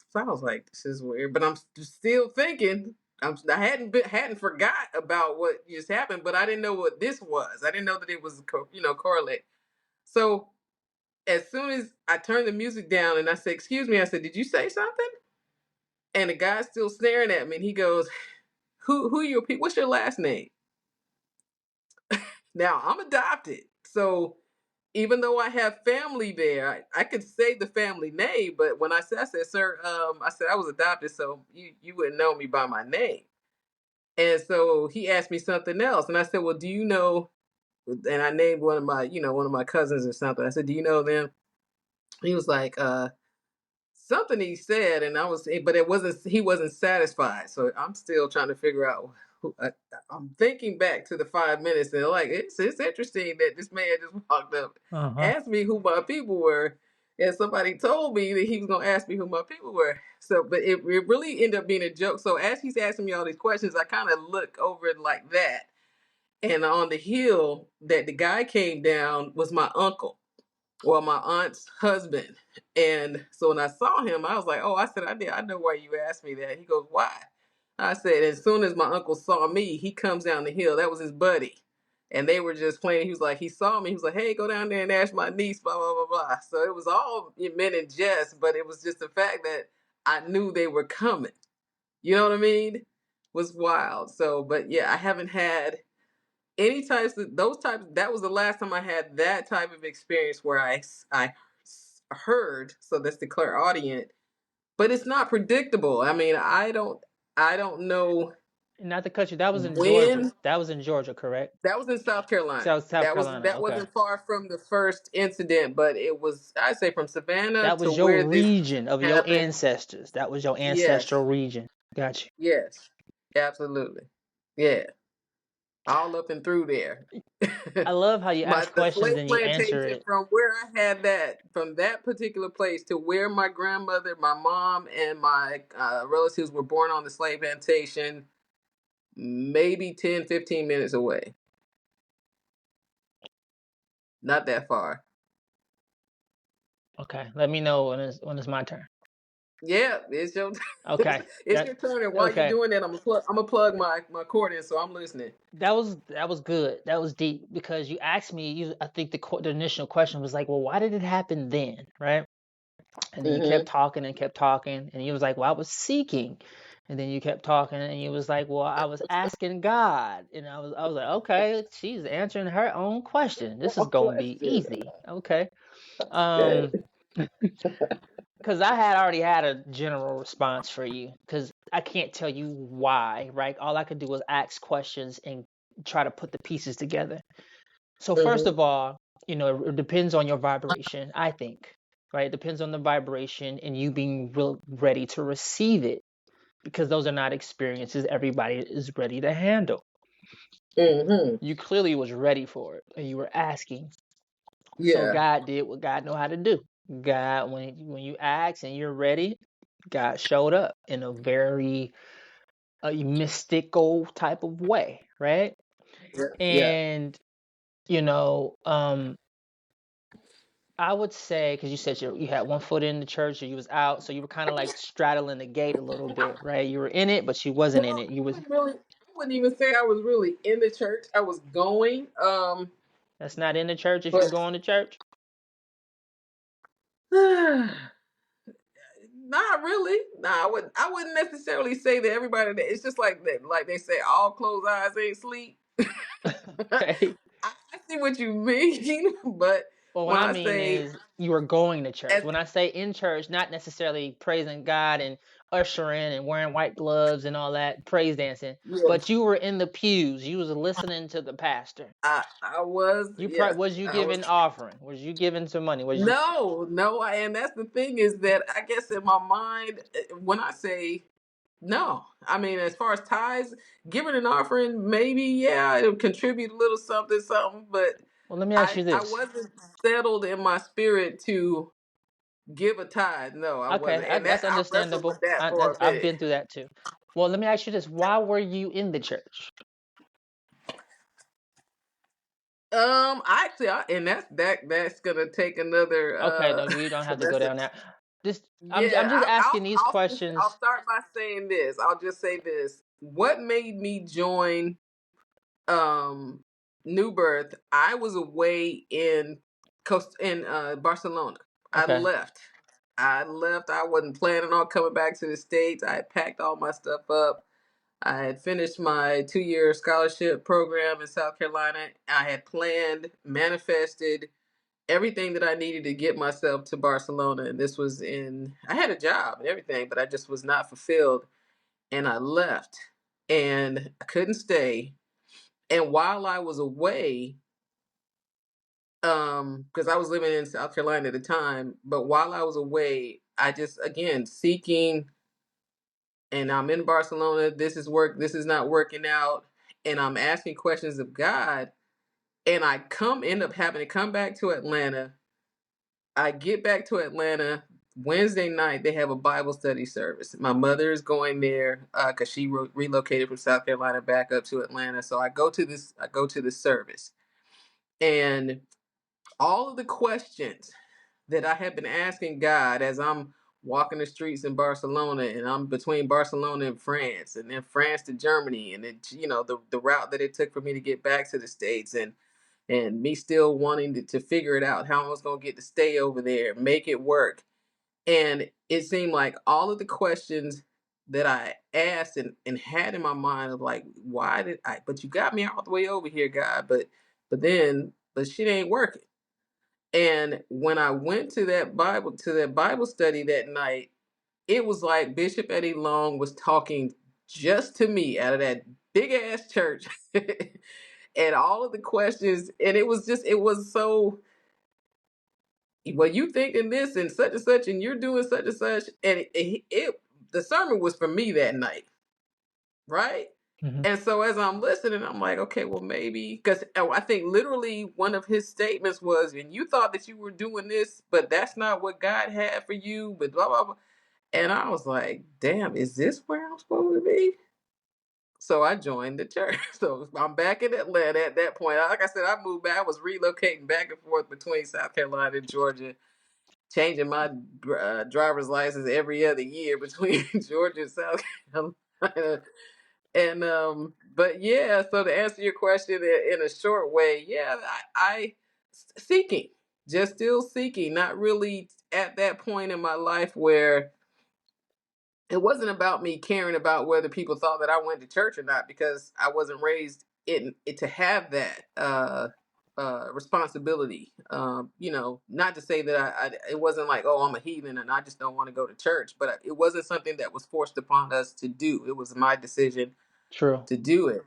[SPEAKER 1] So I was like, this is weird, but I'm still thinking. I hadn't forgot about what just happened, but I didn't know what this was. I didn't know that it was correlate. So as soon as I turned the music down and I said, "Excuse me," I said, "Did you say something?" And the guy's still staring at me, and he goes, "Who are your people? What's your last name?" Now I'm adopted, so even though I have family there, I could say the family name, but when I said, "Sir," I said I was adopted, so you wouldn't know me by my name. And so he asked me something else, and I said, "Well, do you know?" And I named one of my cousins or something. I said, "Do you know them?" He was like, something he said, and but it wasn't. He wasn't satisfied. So I'm still trying to figure out. I'm thinking back to the 5 minutes, and like it's interesting that this man just walked up,
[SPEAKER 2] Uh-huh.
[SPEAKER 1] asked me who my people were, and somebody told me that he was going to ask me who my people were. So, but it really ended up being a joke. So as he's asking me all these questions, I kind of look over it like that, and on the hill that the guy came down was my uncle, well, my aunt's husband. And so when I saw him, I was like, "Oh," I said, I know why you asked me that." He goes, "Why?" I said, as soon as my uncle saw me, he comes down the hill. That was his buddy. And they were just playing. He was like, he saw me. He was like, "Hey, go down there and ask my niece, blah, blah, blah, blah." So it was all meant in jest, but it was just the fact that I knew they were coming. You know what I mean? It was wild. So, but yeah, I haven't had any types of those types. That was the last time I had that type of experience where I heard. So that's the clairaudient, but it's not predictable. I mean, I don't know
[SPEAKER 2] Not to cut you, that was in Georgia.
[SPEAKER 1] when.
[SPEAKER 2] That was in Georgia, correct?
[SPEAKER 1] That was in South Carolina.
[SPEAKER 2] South Carolina.
[SPEAKER 1] That
[SPEAKER 2] Okay.
[SPEAKER 1] wasn't far from the first incident, but it was, I'd say, from Savannah
[SPEAKER 2] That
[SPEAKER 1] to
[SPEAKER 2] was your
[SPEAKER 1] where this
[SPEAKER 2] region of your
[SPEAKER 1] happened.
[SPEAKER 2] ancestors. That was your
[SPEAKER 1] Yes,
[SPEAKER 2] ancestral region. Got you.
[SPEAKER 1] yes, absolutely, yeah, all up and through there.
[SPEAKER 2] I love how you ask
[SPEAKER 1] The
[SPEAKER 2] questions
[SPEAKER 1] slave
[SPEAKER 2] and you answer
[SPEAKER 1] plantation,
[SPEAKER 2] it.
[SPEAKER 1] from where I had that, from that particular place to where my grandmother, my mom, and my relatives were born on the slave plantation, maybe 10, 15 minutes away. Not that far.
[SPEAKER 2] Okay, let me know when it's my turn.
[SPEAKER 1] Yeah, it's your
[SPEAKER 2] Okay.
[SPEAKER 1] it's your turn. And while you're
[SPEAKER 2] Okay.
[SPEAKER 1] doing that, I'm gonna plug my cord in, so I'm listening.
[SPEAKER 2] That was good. That was deep because you asked me. I think the initial question was like, well, why did it happen then, right? And then you kept
[SPEAKER 1] Mm-hmm.
[SPEAKER 2] talking and kept talking, and you was like, well, I was seeking, and then you kept talking, and you was like, well, I was asking God, and I was like, okay, she's answering her own question. This is
[SPEAKER 1] One
[SPEAKER 2] gonna be
[SPEAKER 1] question.
[SPEAKER 2] easy, okay?
[SPEAKER 1] Okay.
[SPEAKER 2] Um, because I had already had a general response for you, because I can't tell you why, right? All I could do was ask questions and try to put the pieces together. So first
[SPEAKER 1] Mm-hmm.
[SPEAKER 2] of all, it depends on your vibration, I think, right? It depends on the vibration and you being real ready to receive it, because those are not experiences everybody is ready to handle.
[SPEAKER 1] Mm-hmm.
[SPEAKER 2] You clearly was ready for it and you were asking. So
[SPEAKER 1] Yeah.
[SPEAKER 2] God did what God know how to do. God, when you ask and you're ready, God showed up in a very mystical type of way, right?
[SPEAKER 1] Yeah. Yeah.
[SPEAKER 2] And you know, um, I would say, because you said you had one foot in the church or you was out, so you were kind of like straddling the gate a little bit, right? You were in it, but you wasn't in
[SPEAKER 1] Well,
[SPEAKER 2] it. You was.
[SPEAKER 1] I wouldn't even say I was really in the church. I was going.
[SPEAKER 2] That's not in the church if you
[SPEAKER 1] But
[SPEAKER 2] going to church.
[SPEAKER 1] Not really. No, I wouldn't necessarily say that everybody that it's just like that, like they say, all closed eyes ain't sleep. I,
[SPEAKER 2] Okay.
[SPEAKER 1] I see what you mean, but
[SPEAKER 2] Well, what
[SPEAKER 1] when
[SPEAKER 2] I
[SPEAKER 1] I
[SPEAKER 2] mean
[SPEAKER 1] say
[SPEAKER 2] is you were going to church.
[SPEAKER 1] as
[SPEAKER 2] When I say in church, not necessarily praising God and ushering and wearing white gloves and all that praise dancing,
[SPEAKER 1] yeah,
[SPEAKER 2] but you were in the pews. You was listening to the pastor.
[SPEAKER 1] I was,
[SPEAKER 2] You
[SPEAKER 1] yes,
[SPEAKER 2] was you
[SPEAKER 1] I was.
[SPEAKER 2] giving offering? Was you giving some money? Was you
[SPEAKER 1] No, and that's the thing is that I guess in my mind, when I say no, I mean as far as tithes, giving an offering, maybe yeah, it'll contribute a little something, something, but
[SPEAKER 2] Well, let me ask you
[SPEAKER 1] I
[SPEAKER 2] this.
[SPEAKER 1] wasn't settled in my spirit to give a tithe. No, I
[SPEAKER 2] Okay,
[SPEAKER 1] wasn't, and that
[SPEAKER 2] that's
[SPEAKER 1] I wrestled with
[SPEAKER 2] understandable.
[SPEAKER 1] that for a
[SPEAKER 2] I've
[SPEAKER 1] minute.
[SPEAKER 2] been through that too. Well, let me ask you this. Why were you in the church?
[SPEAKER 1] Actually, and that's gonna take another.
[SPEAKER 2] Okay, no, you don't have to go
[SPEAKER 1] That's a
[SPEAKER 2] down there. Just I'm
[SPEAKER 1] yeah.
[SPEAKER 2] just asking these
[SPEAKER 1] I'll
[SPEAKER 2] questions.
[SPEAKER 1] start by saying this. I'll just say this. What made me join um New Birth? I was away in Barcelona. I
[SPEAKER 2] Okay.
[SPEAKER 1] left. I left. I wasn't planning on coming back to the States. I had packed all my stuff up. I had finished my 2-year scholarship program in South Carolina. I had planned, manifested everything that I needed to get myself to Barcelona. And this was I had a job and everything, but I just was not fulfilled. And I left and I couldn't stay. And while I was away, because I was living in South Carolina at the time, but while I was away, I just, again, seeking, and I'm in Barcelona. This is not working out. And I'm asking questions of God. And end up having to come back to Atlanta. I get back to Atlanta Wednesday night. They have a Bible study service. My mother is going there because she relocated from South Carolina back up to Atlanta. So I go to this. I go to this service, and all of the questions that I have been asking God as I'm walking the streets in Barcelona, and I'm between Barcelona and France, and then France to Germany, and it, the route that it took for me to get back to the States, and me still wanting to figure it out how I was going to get to stay over there, make it work. And it seemed like all of the questions that I asked and had in my mind of like, why did I, but you got me all the way over here, God, but shit ain't working. And when I went to that Bible study that night, it was like Bishop Eddie Long was talking just to me out of that big ass church. And all of the questions, and it was so, well, you thinking this and such, and you're doing such and such, and the sermon was for me that night, right?
[SPEAKER 2] Hmm.
[SPEAKER 1] And so as I'm listening, I'm like, okay, well, maybe, because I think literally one of his statements was, and you thought that you were doing this, but that's not what God had for you, but blah blah blah. And I was like, damn, is this where I'm supposed to be? So I joined the church. So I'm back in Atlanta at that point. Like I said, I moved back. I was relocating back and forth between South Carolina and Georgia, changing my driver's license every other year between Georgia and South Carolina. And but yeah, so to answer your question in a short way, yeah, I seeking, just still seeking, not really at that point in my life where it wasn't about me caring about whether people thought that I went to church or not, because I wasn't raised in it to have that responsibility. Not to say that it wasn't like, oh, I'm a heathen and I just don't want to go to church, but it wasn't something that was forced upon us to do. It was my decision
[SPEAKER 2] True.
[SPEAKER 1] to do it.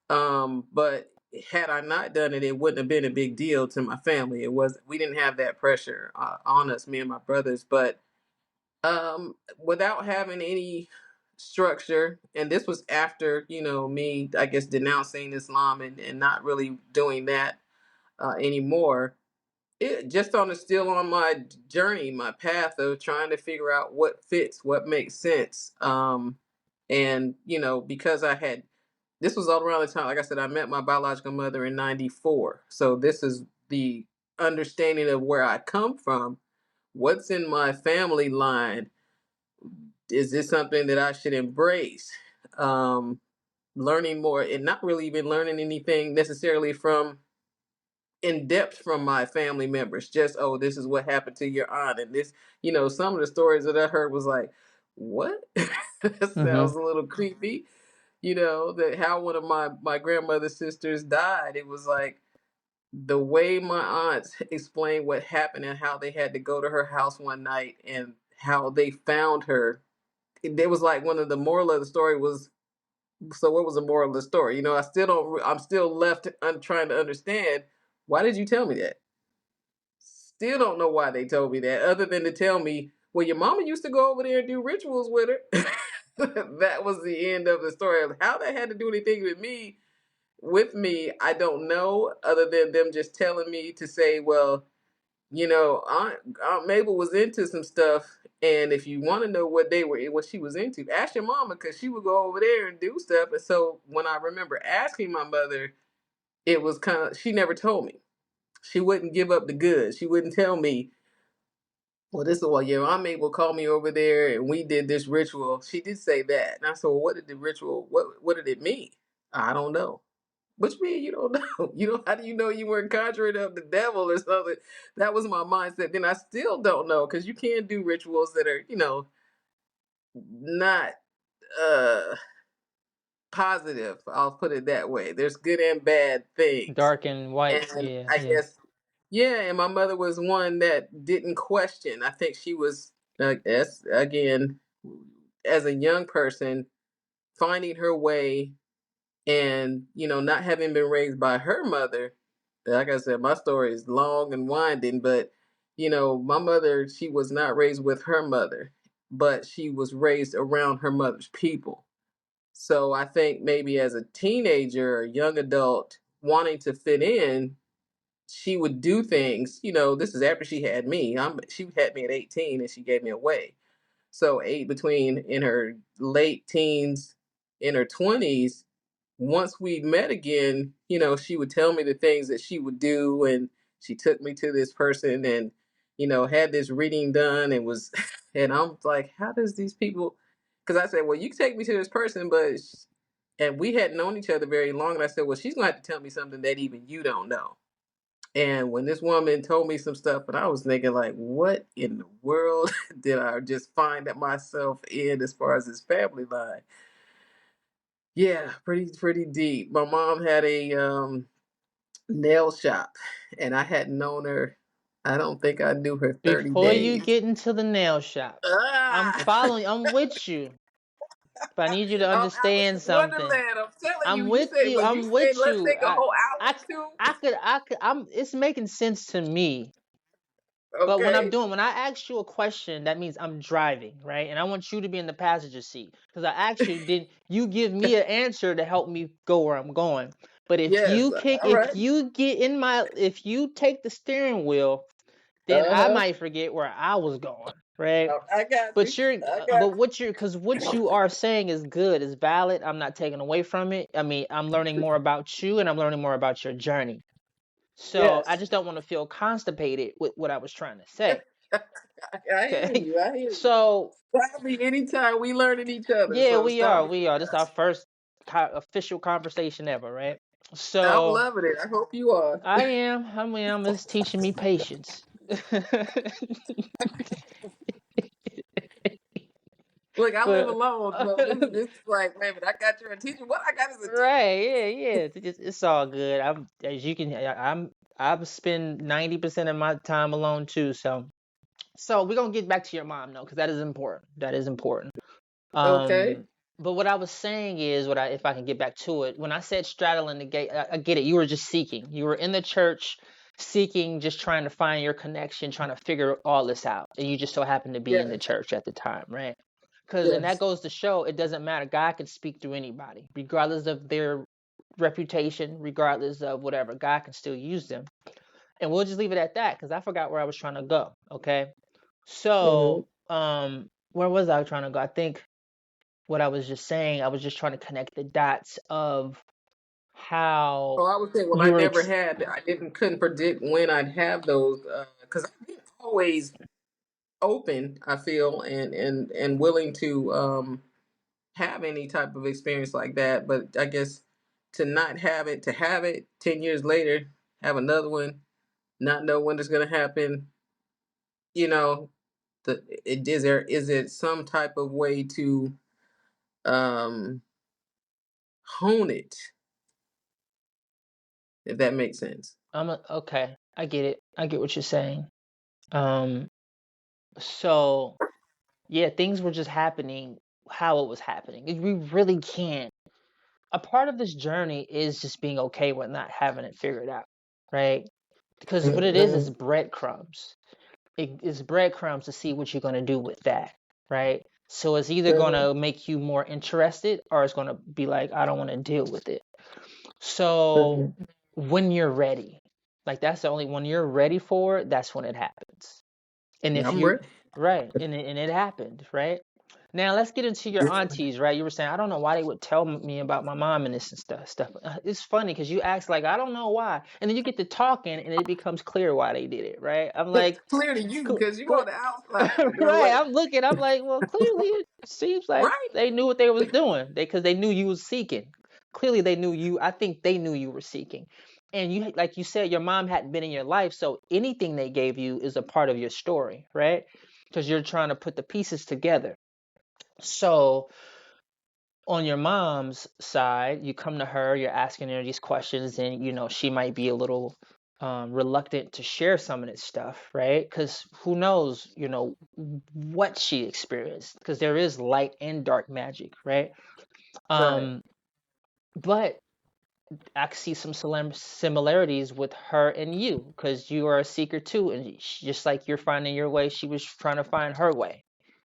[SPEAKER 1] But had I not done it, it wouldn't have been a big deal to my family. We didn't have that pressure on us, me and my brothers, but without having any structure, and this was after, me, I guess, denouncing Islam and not really doing that anymore. It just still on my journey, my path of trying to figure out what fits, what makes sense. And because this was all around the time, like I said, I met my biological mother in '94. So this is the understanding of where I come from. What's in my family line? Is this something that I should embrace? Um, Learning more and not really even learning anything necessarily from in depth from my family members. Just, oh, this is what happened to your aunt, and this, some of the stories that I heard was like, what? That
[SPEAKER 2] Mm-hmm.
[SPEAKER 1] sounds a little creepy. That how one of my grandmother's sisters died. It was like the way my aunts explained what happened and how they had to go to her house one night and how they found her. It was like one of the moral of the story was, so what was the moral of the story? I'm still left trying to understand, why did you tell me that? Still don't know why they told me that, other than to tell me, well, your mama used to go over there and do rituals with her. That was the end of the story. How that had to do anything with me, I don't know, other than them just telling me to say, well, Aunt Mabel was into some stuff, and if you want to know what she was into, ask your mama, because she would go over there and do stuff. And so when I remember asking my mother, it was kind of, she never told me. She wouldn't give up the goods. She wouldn't tell me, well, this is what, Aunt Mabel called me over there and we did this ritual. She did say that. And I said, well, what did the ritual, what did it mean? I don't know. What you mean you don't know? How do you know you weren't conjuring up the devil or something? That was my mindset. Then I still don't know, because you can do rituals that are, not uh positive. I'll put it that way. There's good and bad things.
[SPEAKER 2] Dark and white.
[SPEAKER 1] And
[SPEAKER 2] Yeah,
[SPEAKER 1] I
[SPEAKER 2] yeah.
[SPEAKER 1] guess, yeah, and my mother was one that didn't question. I think she was, I guess, again, as a young person, finding her way, and not having been raised by her mother. Like I said, my story is long and winding, but my mother, she was not raised with her mother, but she was raised around her mother's people. So I think maybe as a teenager or young adult wanting to fit in, she would do things. This is after she had me. She had me at 18 and she gave me away. So between in her late teens, in her 20s, once we met again, she would tell me the things that she would do, and she took me to this person and had this reading done, and was and I'm like, how does these people, because I said, well, you can take me to this person, but and we hadn't known each other very long, and I said, well, she's going to have to tell me something that even you don't know. And when this woman told me some stuff, and I was thinking, like, what in the world did I just find myself in, as far as this family line? Yeah, pretty deep. My mom had a nail shop, and I hadn't known her. I don't think I knew her 30
[SPEAKER 2] Before you
[SPEAKER 1] days.
[SPEAKER 2] get into the nail shop, I'm
[SPEAKER 1] Ah!
[SPEAKER 2] following. I'm with you. But I need you to
[SPEAKER 1] I'm Alice
[SPEAKER 2] understand
[SPEAKER 1] in
[SPEAKER 2] something.
[SPEAKER 1] Wonderland. I'm telling you.
[SPEAKER 2] I'm
[SPEAKER 1] You
[SPEAKER 2] with
[SPEAKER 1] said,
[SPEAKER 2] you.
[SPEAKER 1] well, you
[SPEAKER 2] I'm
[SPEAKER 1] said
[SPEAKER 2] with
[SPEAKER 1] let's
[SPEAKER 2] you.
[SPEAKER 1] take a whole hour
[SPEAKER 2] I,
[SPEAKER 1] or two.
[SPEAKER 2] I'm. It's making sense to me. But
[SPEAKER 1] Okay.
[SPEAKER 2] when I ask you a question, that means I'm driving, right? And I want you to be in the passenger seat, because I asked you, did you give me an answer to help me go where I'm going? But
[SPEAKER 1] Yes. All right.
[SPEAKER 2] if you take the steering wheel, then
[SPEAKER 1] Uh
[SPEAKER 2] I
[SPEAKER 1] huh.
[SPEAKER 2] might forget where I was going, right?
[SPEAKER 1] I got you. I got
[SPEAKER 2] But because what you are saying is good, is valid. I'm not taking away from it. I mean, I'm learning more about you, and I'm learning more about your journey.
[SPEAKER 1] you.
[SPEAKER 2] So I
[SPEAKER 1] Yes.
[SPEAKER 2] just don't want to feel constipated with what I was trying to say.
[SPEAKER 1] I hear
[SPEAKER 2] Okay.
[SPEAKER 1] you. I hear you.
[SPEAKER 2] So
[SPEAKER 1] Probably anytime we learning each other,
[SPEAKER 2] yeah,
[SPEAKER 1] so
[SPEAKER 2] we are.
[SPEAKER 1] stop
[SPEAKER 2] We are.
[SPEAKER 1] being
[SPEAKER 2] This is our
[SPEAKER 1] us.
[SPEAKER 2] first official conversation ever, right?
[SPEAKER 1] I'm
[SPEAKER 2] So
[SPEAKER 1] loving it. I hope you are.
[SPEAKER 2] I am. I mean, it's teaching me patience.
[SPEAKER 1] Look, I live
[SPEAKER 2] But
[SPEAKER 1] alone, so this is like, wait a minute, I got your attention. What I got is attention.
[SPEAKER 2] right, yeah, yeah. It's all good. I'm as you can. I spend 90% of my time alone too. So we're gonna get back to your mom though, because that is important. That is important.
[SPEAKER 1] Okay.
[SPEAKER 2] But what I was saying is, if I can get back to it, when I said straddling the gate, I get it. You were just seeking. You were in the church, seeking, just trying to find your connection, trying to figure all this out, and you just so happened to be in the
[SPEAKER 1] Yes.
[SPEAKER 2] church at the time, right? And that
[SPEAKER 1] Yes.
[SPEAKER 2] goes to show it doesn't matter. God can speak through anybody, regardless of their reputation, regardless of whatever. God can still use them, and we'll just leave it at that because I forgot where I was trying to go. Okay,
[SPEAKER 1] Mm-hmm.
[SPEAKER 2] so where was I trying to go? I think what I was just saying, I was just trying to connect the dots of how
[SPEAKER 1] Oh, I would say, well,
[SPEAKER 2] you
[SPEAKER 1] I
[SPEAKER 2] were.
[SPEAKER 1] never had. I couldn't predict when I'd have those, because I've been always open. I feel, and willing to have any type of experience like that. But I guess to not have it, to have it 10 years later, have another one, not know when it's going to happen. You know, is it some type of way to um, hone it, if that makes sense?
[SPEAKER 2] Okay, I get it. I get what you're saying. Um, so yeah, things were just happening how it was happening. We really can't. A part of this journey is just being okay with not having it figured out, right? Because what it is breadcrumbs. It's breadcrumbs to see what you're going to do with that, right? So it's either going to make you more interested or it's going to be like, I don't want to deal with it. So when you're ready, like that's the only when you're ready for it, that's when it happens. And
[SPEAKER 1] Yeah,
[SPEAKER 2] if
[SPEAKER 1] I'm
[SPEAKER 2] you
[SPEAKER 1] ready.
[SPEAKER 2] right, and it happened, right? Now let's get into your aunties, right? You were saying I don't know why they would tell me about my mom and this and stuff. It's funny because you ask like I don't know why, and then you get to talking, and it becomes clear why they did it, right? I'm like,
[SPEAKER 1] Clear to you because you're on the outside. They're
[SPEAKER 2] right.
[SPEAKER 1] like,
[SPEAKER 2] I'm looking. I'm like, well, clearly it seems like
[SPEAKER 1] right?
[SPEAKER 2] they knew what they was doing. Because they knew you was seeking. Clearly they knew you. I think they knew you were seeking. And you, like you said, your mom hadn't been in your life, so anything they gave you is a part of your story, right? Because you're trying to put the pieces together. So on your mom's side, you come to her, you're asking her these questions, and she might be a little reluctant to share some of this stuff, right? Because who knows, what she experienced? Because there is light and dark magic, right?
[SPEAKER 1] Right.
[SPEAKER 2] But I see some similarities with her and you, because you are a seeker too, and just like you're finding your way, she was trying to find her way,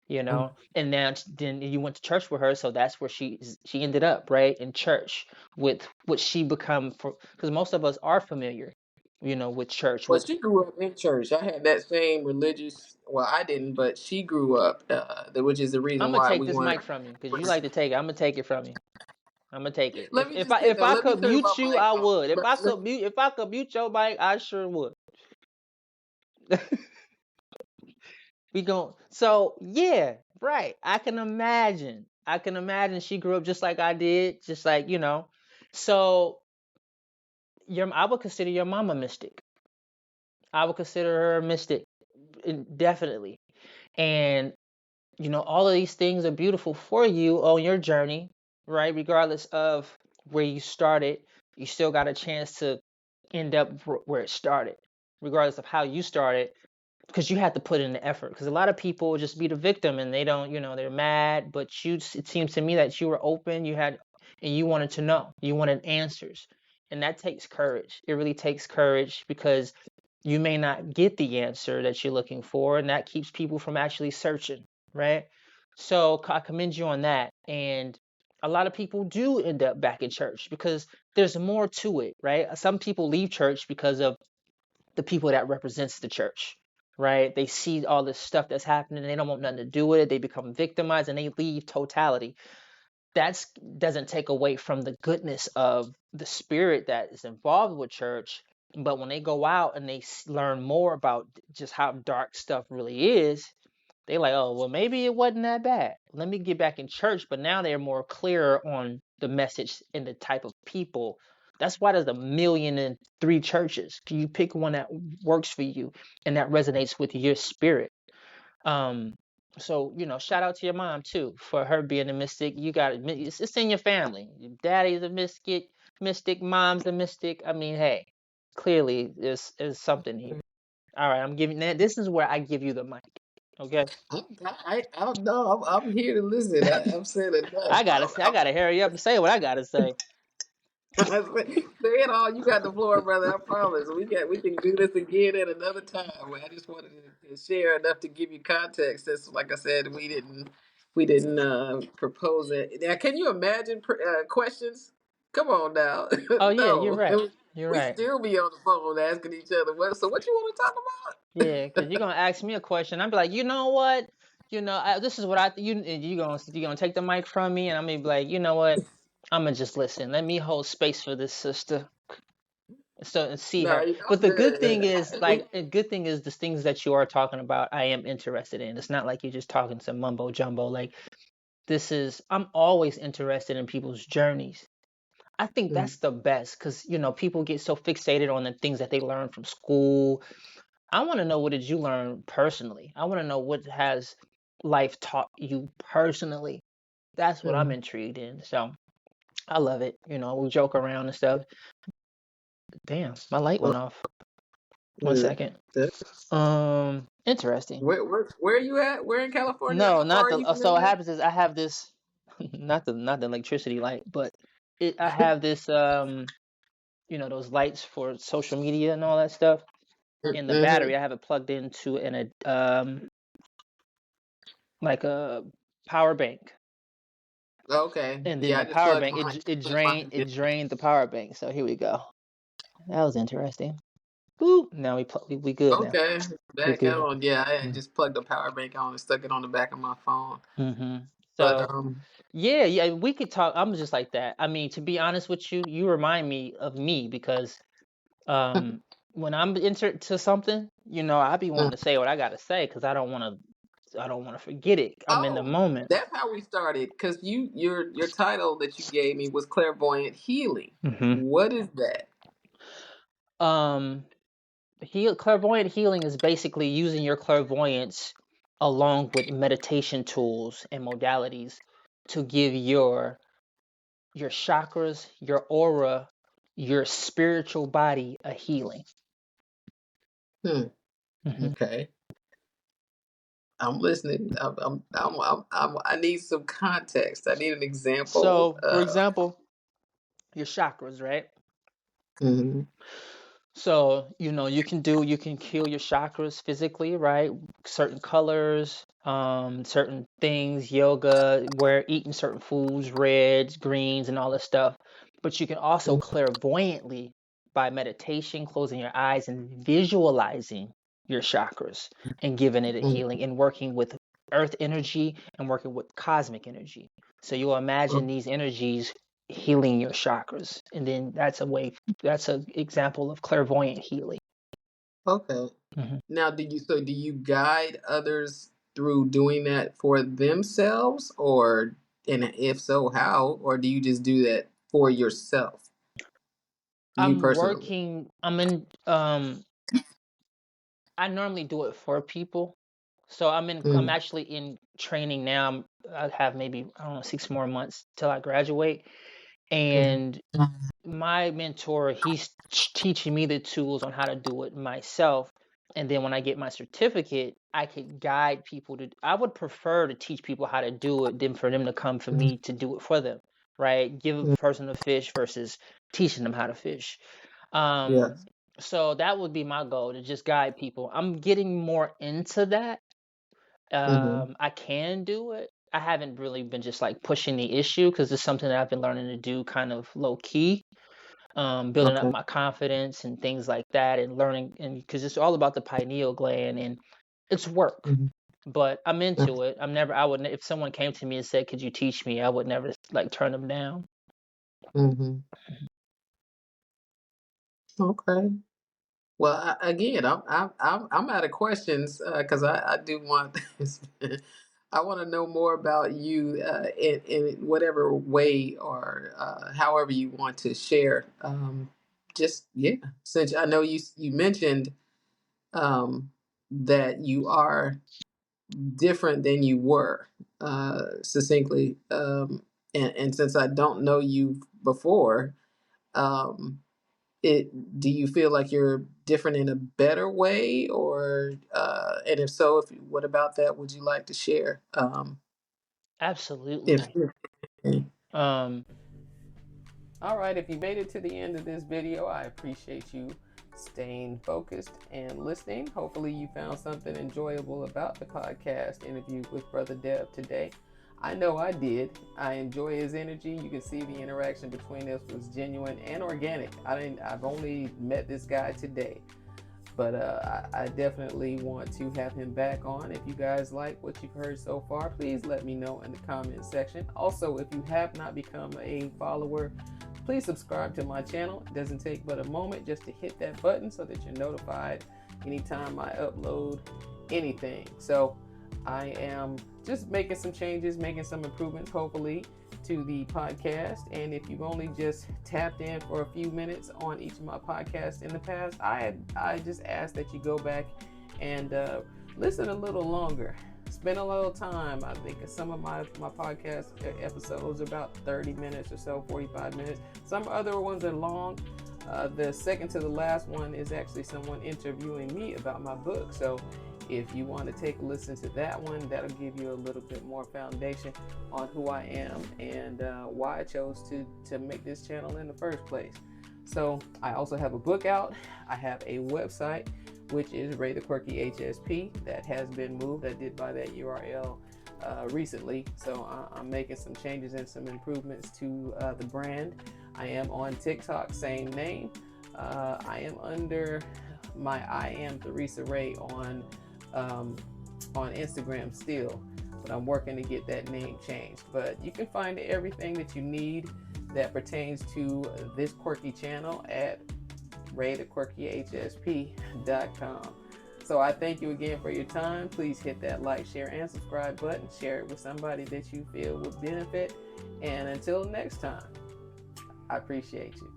[SPEAKER 2] and now then you went to church with her, so that's where she ended up, right, in church with what she become, for because most of us are familiar, with church,
[SPEAKER 1] Well,
[SPEAKER 2] with
[SPEAKER 1] she grew up in church. I had that same religious. Well, I didn't, but she grew up, which is the
[SPEAKER 2] I'm
[SPEAKER 1] reason
[SPEAKER 2] gonna
[SPEAKER 1] why
[SPEAKER 2] take
[SPEAKER 1] we
[SPEAKER 2] this
[SPEAKER 1] weren't.
[SPEAKER 2] mic from you because you like to take it. I'm gonna take it from you. I'm gonna take it.
[SPEAKER 1] Let me just sit
[SPEAKER 2] If
[SPEAKER 1] there.
[SPEAKER 2] I
[SPEAKER 1] Let me
[SPEAKER 2] could
[SPEAKER 1] turn my
[SPEAKER 2] mute you,
[SPEAKER 1] mic
[SPEAKER 2] I
[SPEAKER 1] off.
[SPEAKER 2] would. If I could mute your mic, I sure would. We gon' So yeah, right. I can imagine. I can imagine she grew up just like I did, just like, So I would consider your mama mystic. I would consider her a mystic, definitely. And all of these things are beautiful for you on your journey, right? Regardless of where you started, you still got a chance to end up where it started, regardless of how you started, because you had to put in the effort. Because a lot of people just be the victim and they don't, they're mad. But it seems to me that you were open, and you wanted to know, you wanted answers, and that takes courage. It really takes courage because you may not get the answer that you're looking for, and that keeps people from actually searching, right? So I commend you on that. And a lot of people do end up back in church because there's more to it, right? Some people leave church because of the people that represents the church, right? They see all this stuff that's happening, they don't want nothing to do with it, they become victimized, and they leave totality. That doesn't take away from the goodness of the spirit that is involved with church. But when they go out and they learn more about just how dark stuff really is, they like, oh, well, maybe it wasn't that bad. Let me get back in church. But now they're more clear on the message and the type of people. That's why there's 1,000,003 churches. Can you pick one that works for you and that resonates with your spirit? Um, so shout out to your mom too for her being a mystic. You got it. It's in your family. Your daddy's a mystic, mom's a mystic. I mean, hey, clearly there's something here. All right, I'm giving that. This is where I give you the mic. Okay.
[SPEAKER 1] I don't know. I'm here to listen. I'm saying enough.
[SPEAKER 2] I gotta hurry up and say what I gotta say.
[SPEAKER 1] Say it all. You got the floor, brother. I promise. We can do this again at another time. I just wanted to share enough to give you context. That's like I said, we didn't propose it. Now, can you imagine questions? Come on now.
[SPEAKER 2] Oh yeah, you're
[SPEAKER 1] No,
[SPEAKER 2] right. You're
[SPEAKER 1] we
[SPEAKER 2] right.
[SPEAKER 1] still be on the phone asking each other what. So what you want to talk
[SPEAKER 2] Yeah, because you're
[SPEAKER 1] about?
[SPEAKER 2] gonna ask me a question. I'd be like, you know what? This is what you gonna take the mic from me, and I'm gonna be like, you know what? I'm gonna just listen. Let me hold space for this sister, so and see
[SPEAKER 1] No,
[SPEAKER 2] her. But the good thing is, like, a good thing is the things that you are talking about, I am interested in. It's not like you're just talking some mumbo jumbo. Like I'm always interested in people's journeys. I think that's the best because, you know, people get so fixated on the things that they learn from school. I want to know, what did you learn personally? I want to know, what has life taught you personally? That's what I'm intrigued in. So I love it. You know, we joke around and stuff. Damn, my light went
[SPEAKER 1] Well,
[SPEAKER 2] off. 1 second. Interesting.
[SPEAKER 1] where are you at? Where in California?
[SPEAKER 2] No,
[SPEAKER 1] How far
[SPEAKER 2] not
[SPEAKER 1] are
[SPEAKER 2] the.
[SPEAKER 1] you from
[SPEAKER 2] So what
[SPEAKER 1] Atlanta?
[SPEAKER 2] happens is I have this, not the electricity light, but I have this you know, those lights for social media and all that stuff. In the
[SPEAKER 1] Mm-hmm.
[SPEAKER 2] battery, I have it plugged into like a power bank,
[SPEAKER 1] Okay.
[SPEAKER 2] and then
[SPEAKER 1] Yeah, I
[SPEAKER 2] the
[SPEAKER 1] just
[SPEAKER 2] power
[SPEAKER 1] plugged
[SPEAKER 2] bank,
[SPEAKER 1] mine.
[SPEAKER 2] it
[SPEAKER 1] Plugged
[SPEAKER 2] drained
[SPEAKER 1] mine in.
[SPEAKER 2] it drained the power bank. So here we go. That was interesting. Boop. Now we good now.
[SPEAKER 1] Okay.
[SPEAKER 2] We
[SPEAKER 1] Back
[SPEAKER 2] good.
[SPEAKER 1] on. Yeah, I had just plugged the power bank on and stuck it on the back of my phone.
[SPEAKER 2] Mm-hmm.
[SPEAKER 1] But
[SPEAKER 2] So yeah, we could talk. I'm just like that. I mean, to be honest with you, you remind me of me because um when I'm into something, you know, I be wanting to say what I gotta say because I don't want to forget it. I'm in the
[SPEAKER 1] oh,
[SPEAKER 2] moment.
[SPEAKER 1] that's how we started. Because your title that you gave me was Clairvoyant Healing.
[SPEAKER 2] Hmm.
[SPEAKER 1] What is that?
[SPEAKER 2] Um, clairvoyant healing is basically using your clairvoyance along with meditation tools and modalities to give your chakras, your aura, your spiritual body a healing.
[SPEAKER 1] Hmm.
[SPEAKER 2] Hmm.
[SPEAKER 1] Okay. I'm listening. I need some context. I need an example.
[SPEAKER 2] So, for example, your chakras, right?
[SPEAKER 1] Mhm,
[SPEAKER 2] So, you know, you can heal your chakras physically, right? Certain colors, certain things, yoga, where eating certain foods, reds, greens, and all this stuff. But you can also
[SPEAKER 1] mhm,
[SPEAKER 2] clairvoyantly, by meditation, closing your eyes and visualizing your chakras and giving it a
[SPEAKER 1] mhm,
[SPEAKER 2] healing and working with earth energy and working with cosmic energy. So you'll imagine these energies healing your chakras, and then that's an example of clairvoyant healing.
[SPEAKER 1] okay.
[SPEAKER 2] Hmm.
[SPEAKER 1] Now, do you guide others through doing that for themselves, or and if so, how? Or do you just do that for yourself, you personally?
[SPEAKER 2] I'm in I normally do it for people. So I'm
[SPEAKER 1] Mm,
[SPEAKER 2] actually in training now. I have maybe, I don't know, 6 more months till I graduate.
[SPEAKER 1] mhm,
[SPEAKER 2] And my mentor, he's teaching me the tools on how to do it myself. And then when I get my certificate, I could guide people to. I would prefer to teach people how to do it than for them to come for
[SPEAKER 1] mhm,
[SPEAKER 2] me to do it for them, right? Give a
[SPEAKER 1] mhm.
[SPEAKER 2] person a fish versus teaching them how to fish. Um,
[SPEAKER 1] Yes.
[SPEAKER 2] so that would be my goal, to just guide people. I'm getting more into that.
[SPEAKER 1] Hmm.
[SPEAKER 2] I can do it. I haven't really been just like pushing the issue because it's something that I've been learning to do kind of low key, building up
[SPEAKER 1] Okay.
[SPEAKER 2] my confidence and things like that, and learning, and because it's all about the pineal gland and it's work.
[SPEAKER 1] Hmm.
[SPEAKER 2] But I'm into it. I would, if someone came to me and said, "Could you teach me?" I would never like turn them down.
[SPEAKER 1] Hmm. Okay. Well, again, I'm out of questions because I do want I want to know more about you in whatever way or however you want to share. Just yeah, since I know you mentioned that you are different than you were succinctly, and since I don't know you before. Um, do you feel like you're different in a better way, or and if so, if what about that would you like to share? If
[SPEAKER 2] Absolutely. Um,
[SPEAKER 1] All right, if you made it to the end of this video, I appreciate you staying focused and listening. Hopefully, you found something enjoyable about the podcast interview with Brother Deb today. I know I did. I enjoy his energy. You can see the interaction between us was genuine and organic. I've only met this guy today, but I definitely want to have him back on. If you guys like what you've heard so far, please let me know in the comment section. Also, if you have not become a follower, please subscribe to my channel. It doesn't take but a moment just to hit that button so that you're notified anytime I upload anything. So I am just making some changes, making some improvements, hopefully, to the podcast. And if you've only just tapped in for a few minutes on each of my podcasts in the past, I just ask that you go back and listen a little longer. Spend a little time. I think some of my podcast episodes are about 30 minutes or so, 45 minutes. Some other ones are long. The second to the last one is actually someone interviewing me about my book. So if you want to take a listen to that one, that'll give you a little bit more foundation on who I am and why I chose to make this channel in the first place. So I also have a book out. I have a website, which is Raye the Quirky HSP, that has been moved. I did buy that URL recently, so I'm making some changes and some improvements to the brand. I am on TikTok, same name. I am under my I am Theresa Raye on Instagram still, but I'm working to get that name changed. But you can find everything that you need that pertains to this quirky channel at RayeTheQuirkyHSP.com. So I thank you again for your time. Please hit that like, share, and subscribe button. Share it with somebody that you feel would benefit. And until next time, I appreciate you.